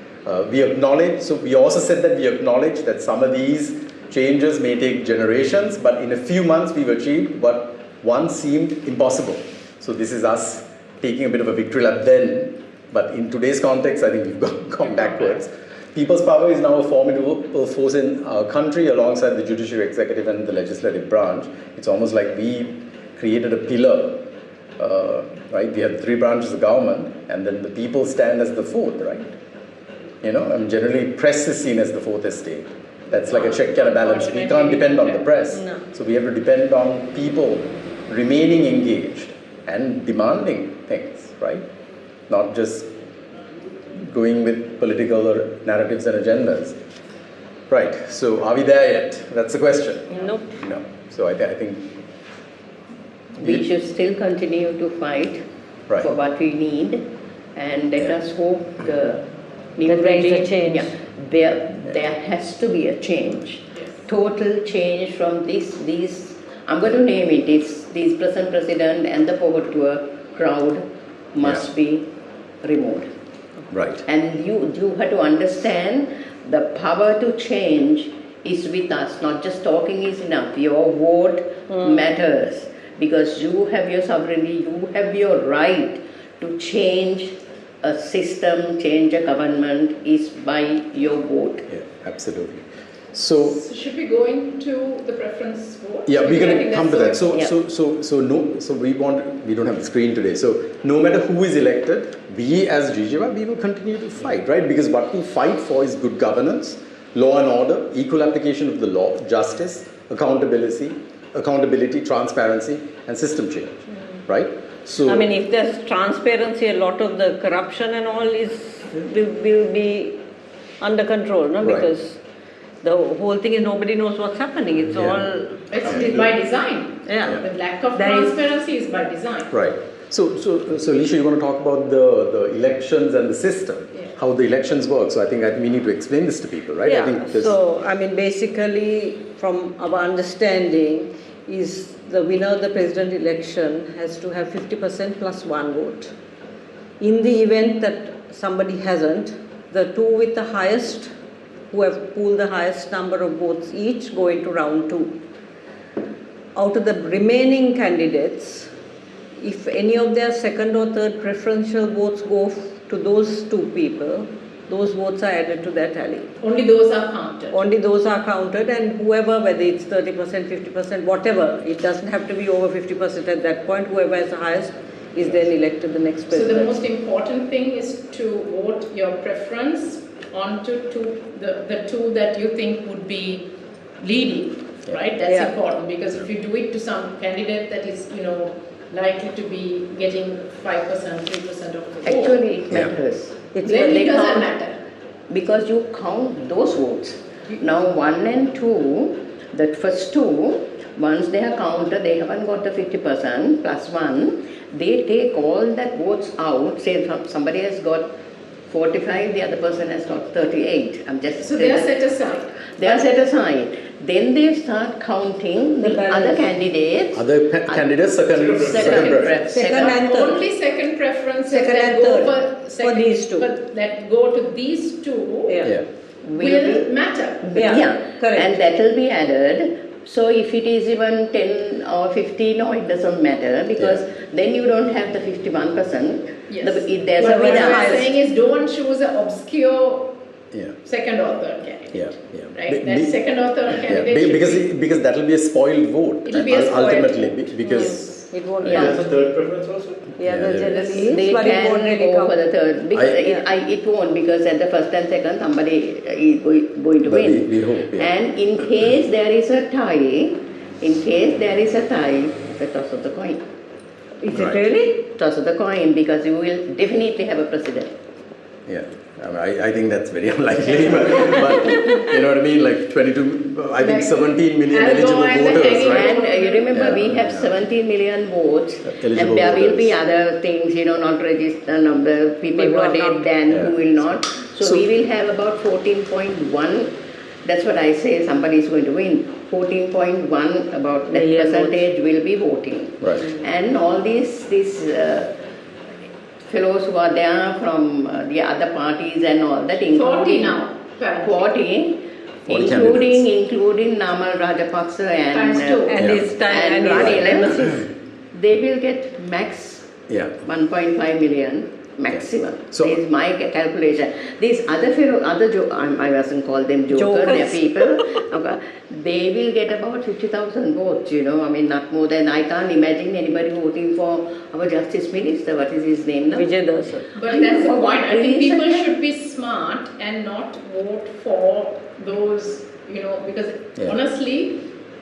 we acknowledge. So we also said that we acknowledge that some of these changes may take generations, but in a few months we've achieved what once seemed impossible. So this is us taking a bit of a victory lap then, but in today's context, I think we've gone backwards. People's power is now a formidable force in our country alongside the judiciary, executive and the legislative branch. It's almost like we created a pillar, right? We have 3 branches of government and then the people stand as the 4th, right? You know, and generally press is seen as the 4th estate. That's like a check and a balance. We can't depend on the press. No. So we have to depend on people remaining engaged and demanding things, right? Not just going with political narratives and agendas. Right, so are we there yet? That's the question. Nope. No. So I think... We should still continue to fight for what we need, and let us hope the new That there is a regime, change. there has to be a change. Yes. Total change from these, I'm going to name it, these present president and the Power Tour crowd must be removed. Right. And you have to understand the power to change is with us. Not just talking is enough. Your vote matters because you have your sovereignty, you have your right to change a system, change a government is by your vote. Yeah, absolutely. So should we go into the preference vote? yeah, we're Because I going to think come to that's that. so So we don't have the screen today. So no matter who is elected, we as GGY, we will continue to fight, right? Because what we fight for is good governance, law and order, equal application of the law, justice, accountability, transparency, and system change, right? So I mean, if there's transparency, a lot of the corruption and all will be under control, no? Right. Because the whole thing is nobody knows what's happening. It's all it's by design. Yeah. The lack of There is- transparency is by design. right. So Alicia, you want to talk about the elections and the system, Yeah. how the elections work. So I think we need to explain this to people, right? I Yeah. think this, So I mean, basically, from our understanding, is the winner of the president election has to have 50% plus one vote. In the event that somebody hasn't, the two with the highest, who have pooled the highest number of votes each, go into round two. Out of the remaining candidates, if any of their second or third preferential votes go to those two people, those votes are added to their tally. Only those are counted. Only those are counted, and whoever, whether it's 30%, 50%, whatever, it doesn't have to be over 50% at that point, whoever has the highest is then elected the next So president. the most important thing is to vote your preference onto the two that you think would be leading, right? That's Yeah. important, because if you do it to some candidate that is, likely to be getting 5%, 3% of the vote, Actually, it Yeah. matters. It's then they it doesn't count- matter. Because you count those votes. Now 1 and 2, the first two, once they are counted, they haven't got the 50% plus 1, they take all that votes out, say somebody has got 45, the other person has got 38. I'm just So they are set aside. They are set aside. Then they start counting the other candidates. other candidates, second preference. Second and third. Only second preferences Second that and go third. for second, these two. that go to these two Yeah. will matter. Yeah, correct. And that will be added. So if it is even 10 or 15, no, it doesn't matter because then you don't have the 51%. Yes. There's But a what winner. I'm saying is don't choose an obscure Yeah. second or third candidate. Yeah. Right? That second or third candidate should Because that will be a spoiled vote. It'll be a spoiled ultimately vote. because It won't Yeah. There's a third preference also? Yeah, Yeah, the there generally is. is, They but it won't can really go count. for the third because it won't because at the first and second somebody is going to But win. we hope, yeah. And in case there is a tie, the toss of the coin. Is Right. it really? Toss of the coin because you will definitely have a president. yeah. I think that's very unlikely, but you know what I mean? Like 22, I think 17 million I'll go eligible and the voters, hanging right? And you remember we have Yeah. 17 million votes Eligible and there will be voters. other things, not registered number, people who are People dead and Yeah. who will not. So So- we will have about 14.1, that's what I say, somebody is going to win. 14.1 about that Million percentage will be voting. Right. And all these fellows who are there from the other parties and all that, 40 including now. apparently. 40, 40 including Namal Rajapaksa and Times two. And Yeah. this time, and and Ranil, nemesis. they will get max Yeah. 1.5 million maximum. So- This is my calculation. These other I wasn't call them jokers, they're Jokers. people. Okay. They will get about 50,000 votes, I mean, not more than, I can't imagine anybody voting for our Justice Minister. What is his name now? Vijay Darshan. But that's the For what point. I think reason? people should be smart and not vote for those, because Yeah. honestly,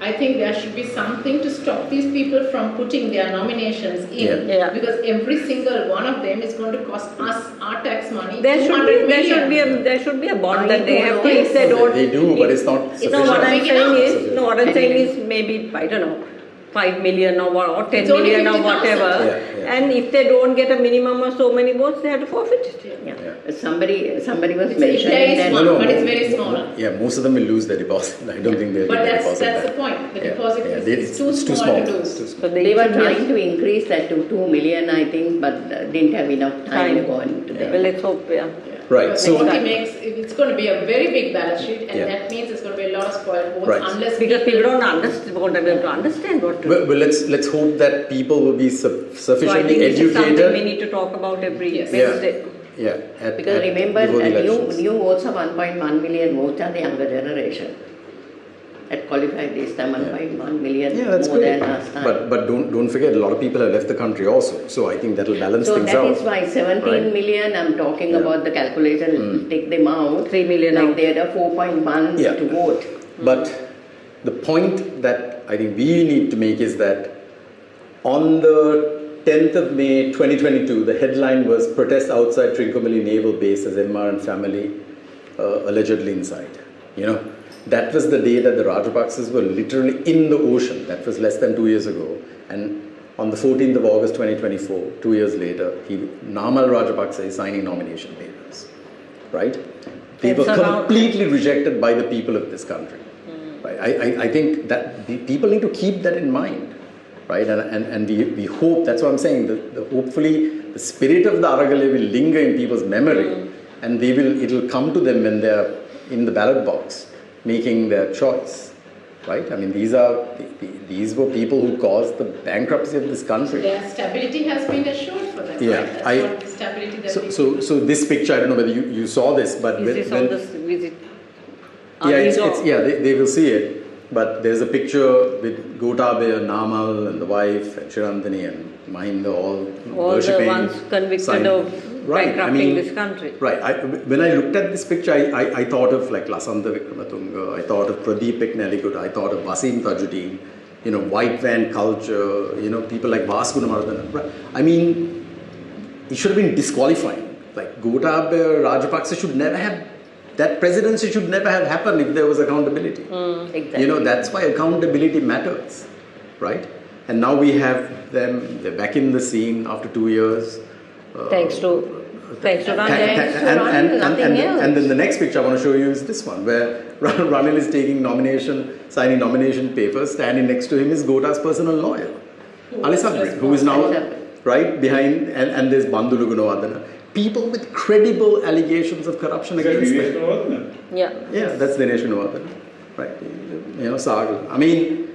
I think there should be something to stop these people from putting their nominations in. Yeah. Yeah. Because every single one of them is going to cost us our tax money. There should be 200 million. there should be a bond I that they don't have know. to, if they don't. They do, but it's not No, what I'm sufficient. Big enough. saying is, maybe, I don't know. 5 million or 10 It's only million or 50,000. whatever, Yeah. and if they don't get a minimum of so many votes, they have to forfeit it. Yeah. Somebody was It's mentioning that. small, but it's very small. Yeah, most of them will lose their deposit. I don't think they'll But get their that's deposit the back. point. The Yeah. deposit Yeah, is too small to lose. Too small. So They were should trying to increase that to 2 million, I think, but didn't have enough time to go into Well, that. let's hope, yeah. Right, But so- it's going to be a very big balance sheet, and Yeah. that means it's going to be a lot of spoiled votes Right. unless Because people don't understand, won't be able to understand what to do. Well, let's hope that people will be So I sufficiently think this is something we educated. need to talk about every Yes. Wednesday. Yeah, Because remember, before the elections. new votes of 1.1 million votes are the younger generation. That qualified this time, 1.1 million Yeah, that's more great. than last time. But don't forget, a lot of people have left the country also. So I think that will balance So things that out. is why 17 Right. million, I'm talking Yeah. about the calculation, take them out. 3 million like out. there are 4.1 Yeah. to vote. But the point that I think we need to make is that on the 10th of May 2022, the headline was protest outside Trincomalee Naval Base as MR and family allegedly inside. You know, that was the day that the Rajapaksas were literally in the ocean. That was less than 2 years ago. And on the 14th of August 2024, 2 years later, Namal Rajapaksa is signing nomination papers. Right? They were It's about- completely rejected by the people of this country. Right? I think that the people need to keep that in mind. Right? And we hope, that's what I'm saying, that hopefully the spirit of the Aragale will linger in people's memory and it'll come to them when they're in the ballot box making their choice. Right? I mean, these were people who caused the bankruptcy of this country. Their stability has been assured for them. Yeah, Right? That's what the stability that So this picture, I don't know whether you saw this, but Is this on this visit? yeah, These all- they will see it. But there's a picture with Gotabe and Namal and the wife and Shirantani and Mahinda all the worshipping. ones convicted of bankrupting this country. Right. When I looked at this picture, I thought of like Lasantha Vikramatunga, I thought of Pradeep Eknellikut, I thought of Wasim Tajuddin, you know, white van culture, you know, people like Vasgunamardana. Right. I mean, it should have been disqualifying. Like Gotabe Rajapaksa should never have, that presidency should never have happened if there was accountability. Exactly. You know, that's why accountability matters, right? And now we have them, they're back in the scene after 2 years. Thanks to Ranil. nothing else. And then the next picture I want to show you is this one, where Ranil is signing nomination papers. Standing next to him is Gota's personal lawyer, Ali Sabri, who is now Ali Sabri. right behind, and there's Bandhu Lugunawardana. People with credible allegations of corruption against them. Yeah. Yeah, that's Dinesh Gunawardana, right? You know, Sagal. I mean,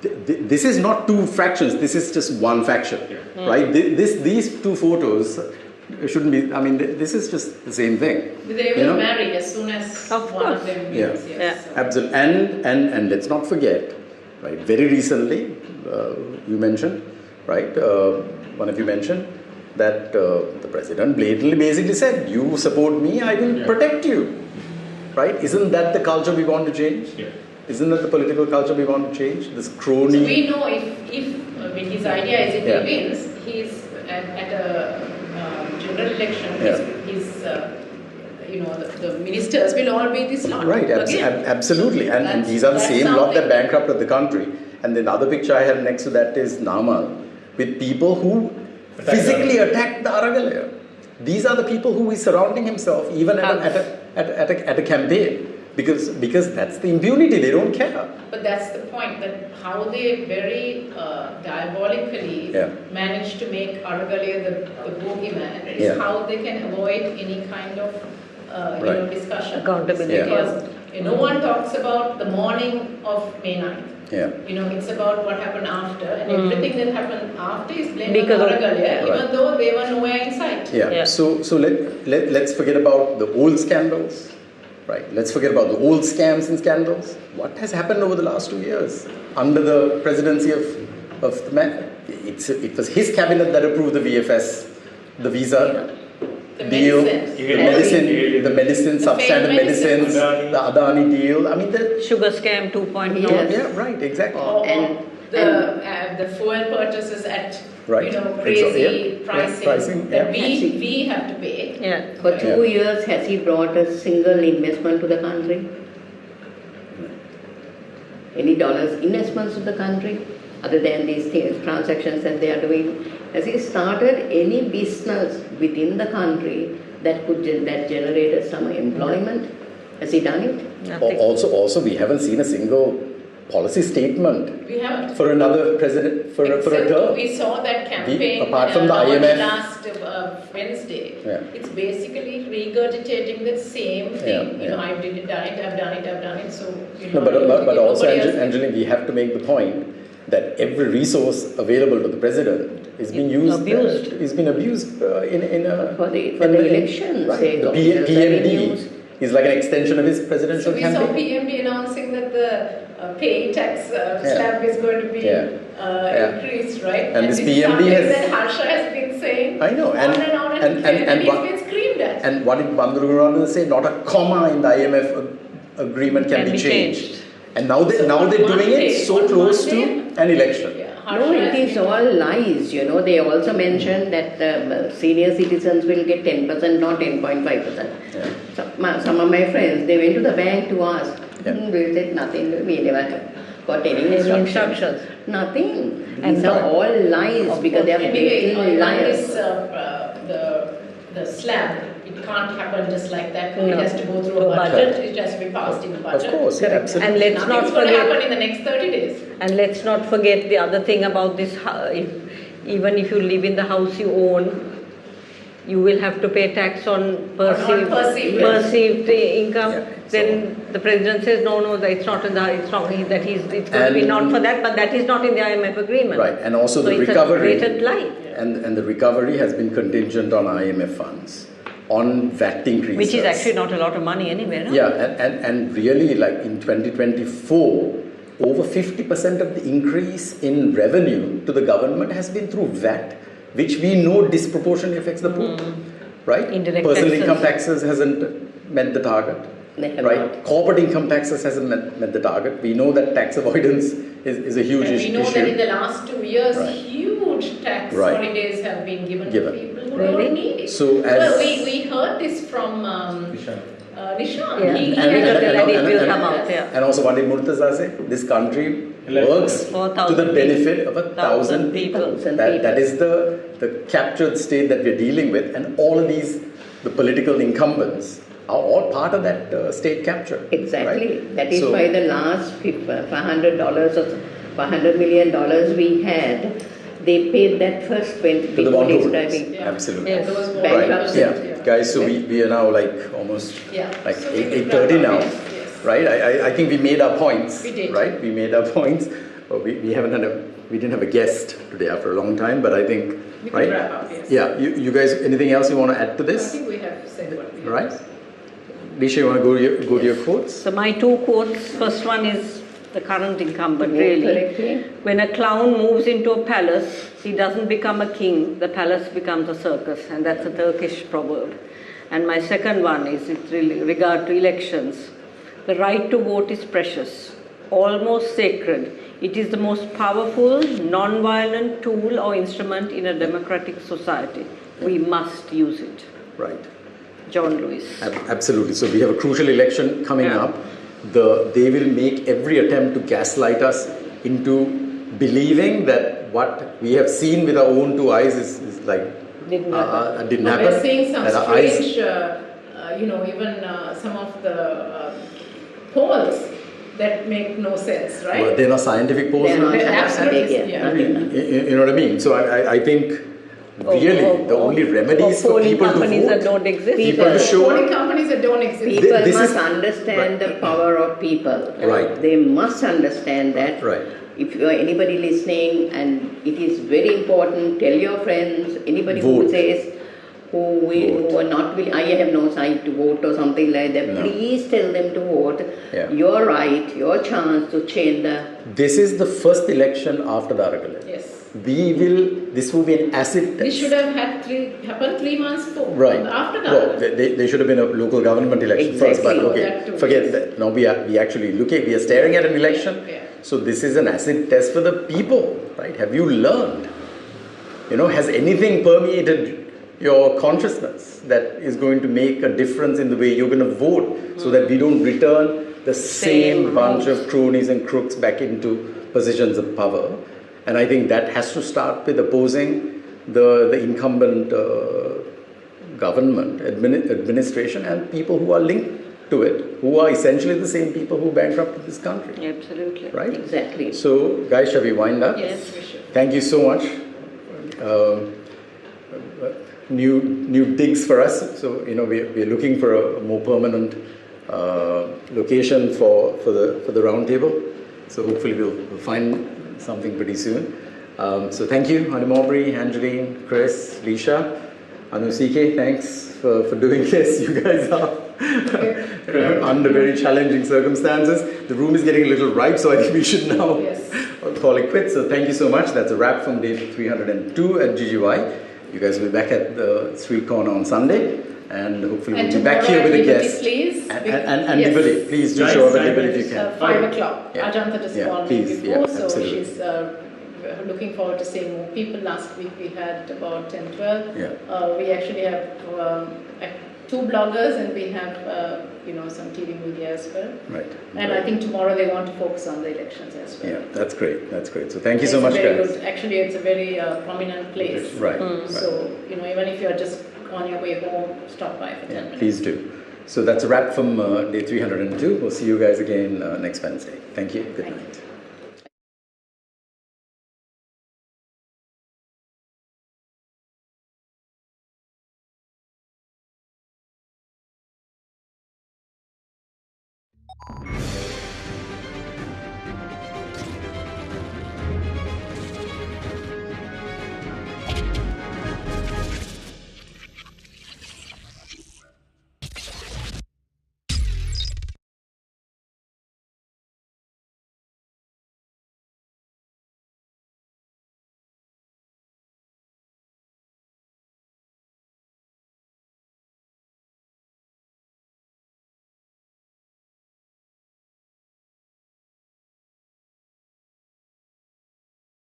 this is not two factions. This is just one faction, right? These two photos shouldn't be. I mean, this is just the same thing. they will marry as soon as Of one of course. them Yeah. wins. Yes. So- Absolutely. And let's not forget, right? Very recently, you mentioned, right? One of you mentioned that the president blatantly basically said, "You support me, I will protect you." Right? Isn't that the culture we want to change? Yeah. Isn't that the political culture we want to change? This crony. So we know if with his idea is if Yeah. he wins, he's at a general election, Yeah. his the ministers will all be this lot. Right, again. absolutely. And That's- these are the that's same lot that something. bankrupted the country. And then the other picture I have next to that is Namal with people who physically attacked the Aragalaya. These are the people who is surrounding himself even at a campaign. Because that's the impunity, they don't care. But that's the point, that how they very diabolically manage to make Aragalaya the bogeyman is Yeah. how they can avoid any kind of Right. discussion. Accountability. Yeah. Because no one talks about the morning of May 9th. Yeah. It's about what happened after, and everything that happened after is blamed Because on of- Aragalaya, Right. even though they were nowhere in sight. Yeah. Yeah. So let's forget about the old scandals, right? Let's forget about the old scams and scandals. What has happened over the last 2 years under the presidency of the man? It was his cabinet that approved the VFS, the visa The deal, medicine. the medicine, The substandard failed medicines. medicines, the Adani deal. I mean, Sugar scam 2.0. Yes. yeah, right, exactly. Or And- the fuel purchases at Right. crazy Yeah. pricing, Pricing, that yeah. we have to pay. Yeah. For Yeah. 2 years, has he brought a single investment to the country? any dollars investments to the country, other than these transactions that they are doing? Has he started any business within the country that could that generated some employment? Has he done it? Nothing. Also, we haven't seen a single policy statement We haven't. for another president for a Except term. we saw that campaign apart from the launched IMF. last Wednesday. Yeah. It's basically regurgitating the same thing. Yeah. I've done it, I've done it. So No, but also, nobody else- Angeline, we have to make the point that every resource available to the president is being used. Abused. Is being abused in a For the in elections, Right. say, The officials, PMD revenues. is like an extension of his presidential So we saw campaign. PMD announcing that the pay tax slab is going to be increased, right? And this it's PMD something has- that Harsha has been saying I know, on and on and he's what- been screamed at. And what did Bandurugurana say? Not a comma in the IMF agreement can be changed. And now they're doing it so On close to Monday. an election. Yeah, No, Harsha it has is been- all lies. You know, they also mentioned that senior citizens will get 10%, not 10.5%. Yeah. Some of my friends, they went to the bank to ask. Yeah. They said nothing. We never got any instructions. Nothing. And These are no- all lies because they are Anyway, blatant on liars. this, the slab, it can't happen just like that. No. It has to go through a A budget. budget. It has to be passed in the budget. Of course, yeah, absolutely. And let's not Nothing's going to forget. happen in the next 30 days. And let's not forget the other thing about this, even if you live in the house you own, you will have to pay tax on perceived, perceived income. Yeah, Then the president says, no, it's not in the, it's going to be And- not for that, but that is not in the IMF agreement. Right, and also So the it's recovery. a blatant lie. And the recovery has been contingent on IMF funds, on VAT increases. Which is actually not a lot of money anyway, no? Yeah, and really, like in 2024, over 50% of the increase in revenue to the government has been through VAT, which we know disproportionately affects the poor, right? Indirect Personal taxes. income taxes hasn't met the target, They have right? not. Corporate income taxes hasn't met the target. We know that tax avoidance is a huge And issue. we know that in the last 2 years, Right. huge tax Right. holidays have been given Given. to people who Really? don't need it. So well, as- we heard this from Nishant. Yeah. He And- had and- a- and it will come out, yeah. And also, what did Murtaza say? This country 11,000. works 4,000 to the benefit of 1,000 people. people. 1,000 That people. is the captured state that we're dealing with, and all of these, the political incumbents, are all part of that state capture. Exactly. right? That is So- why the last $500 or $500 million we had, they paid that first when To the people bondholders. describing. Yeah. Absolutely. Yes. Those were Bankruptcy. Yeah, guys. So we are now like almost Yeah. like So we 8:30 will wrap now, up, yes. right? I think we made our points. We did. Right? We made our points. But we haven't had we didn't have a guest today after a long time. But I think We can right. wrap up, yes. Yeah. You guys, anything else you want to add to I this? think we have said what we have. Right? Disha, you want to go to your quotes? So my two quotes, first one is the current incumbent, Quote really. correctly. When a clown moves into a palace, he doesn't become a king, the palace becomes a circus, and that's a Turkish proverb. And my second one is with regard to elections. The right to vote is precious, almost sacred. It is the most powerful, non-violent tool or instrument in a democratic society. We must use it. Right. John Lewis. Absolutely. So we have a crucial election coming Yeah. up. They will make every attempt to gaslight us into believing that what we have seen with our own two eyes is like Didn't happen. didn't Now, happen. we're seeing some That our eyes- strange, even some of the polls that make no sense, right? Well, they're not scientific polls. They're no? not They're absolutely, scientific, yeah. You know what I mean? So I think really the only remedies for polling people to companies that vote, don't exist. people to show Polling companies that don't exist. People This must is- understand right. the power of people. Right. They must understand that. Right. If you are anybody listening, and it is very important, tell your friends, anybody Vote. who says, who are not willing, I have no side to vote or something like that, No. please tell them to vote. Yeah. Your right, your chance to change the. this is the first election after the Aragal. Yes. This will be an acid test. This should have happened 3 months Right. after that. Well, they should have been a local government election first, but Exactly. okay, That too, forget yes. that. Now we actually we are staring at an election. Yeah. So this is an acid test for the people, right? Have you learned? Has anything permeated your consciousness that is going to make a difference in the way you're going to vote, so that we don't return the same bunch of cronies and crooks back into positions of power. And I think that has to start with opposing the incumbent government, administration, and people who are linked to it, who are essentially the same people who bankrupted this country. Absolutely. Right? Exactly. So, guys, shall we wind up? Yes, we should. Thank you so much. New digs for us. So, we're looking for a more permanent location for the round table. So hopefully we'll find something pretty soon. So thank you, Anu Maubrey, Angeline, Chris, Lisha, Anu CK, thanks for doing this. You guys are under very challenging circumstances. The room is getting a little ripe, so I think we should now call it quits. So thank you so much. That's a wrap from day 302 at GGY. You guys will be back at the street corner on Sunday. And hopefully we'll be back here with a guest. Please. And Liberty, please do show up at Liberty if you can. 5 o'clock. Yeah. Ajanta just called please, me before, so absolutely. she's looking forward to seeing more people. Last week we had about 10, 12. Yeah. We actually have 2 bloggers and we have some TV media as well. Right. And I think tomorrow they want to focus on the elections as well. Yeah, that's great. That's great. So thank you so much, guys. Good. Actually, it's a very prominent place. Right. So, even if you're just on your way home, stop by for 10 minutes. Please do. So that's a wrap from day 302. We'll see you guys again next Wednesday. Thank you. Good night. You.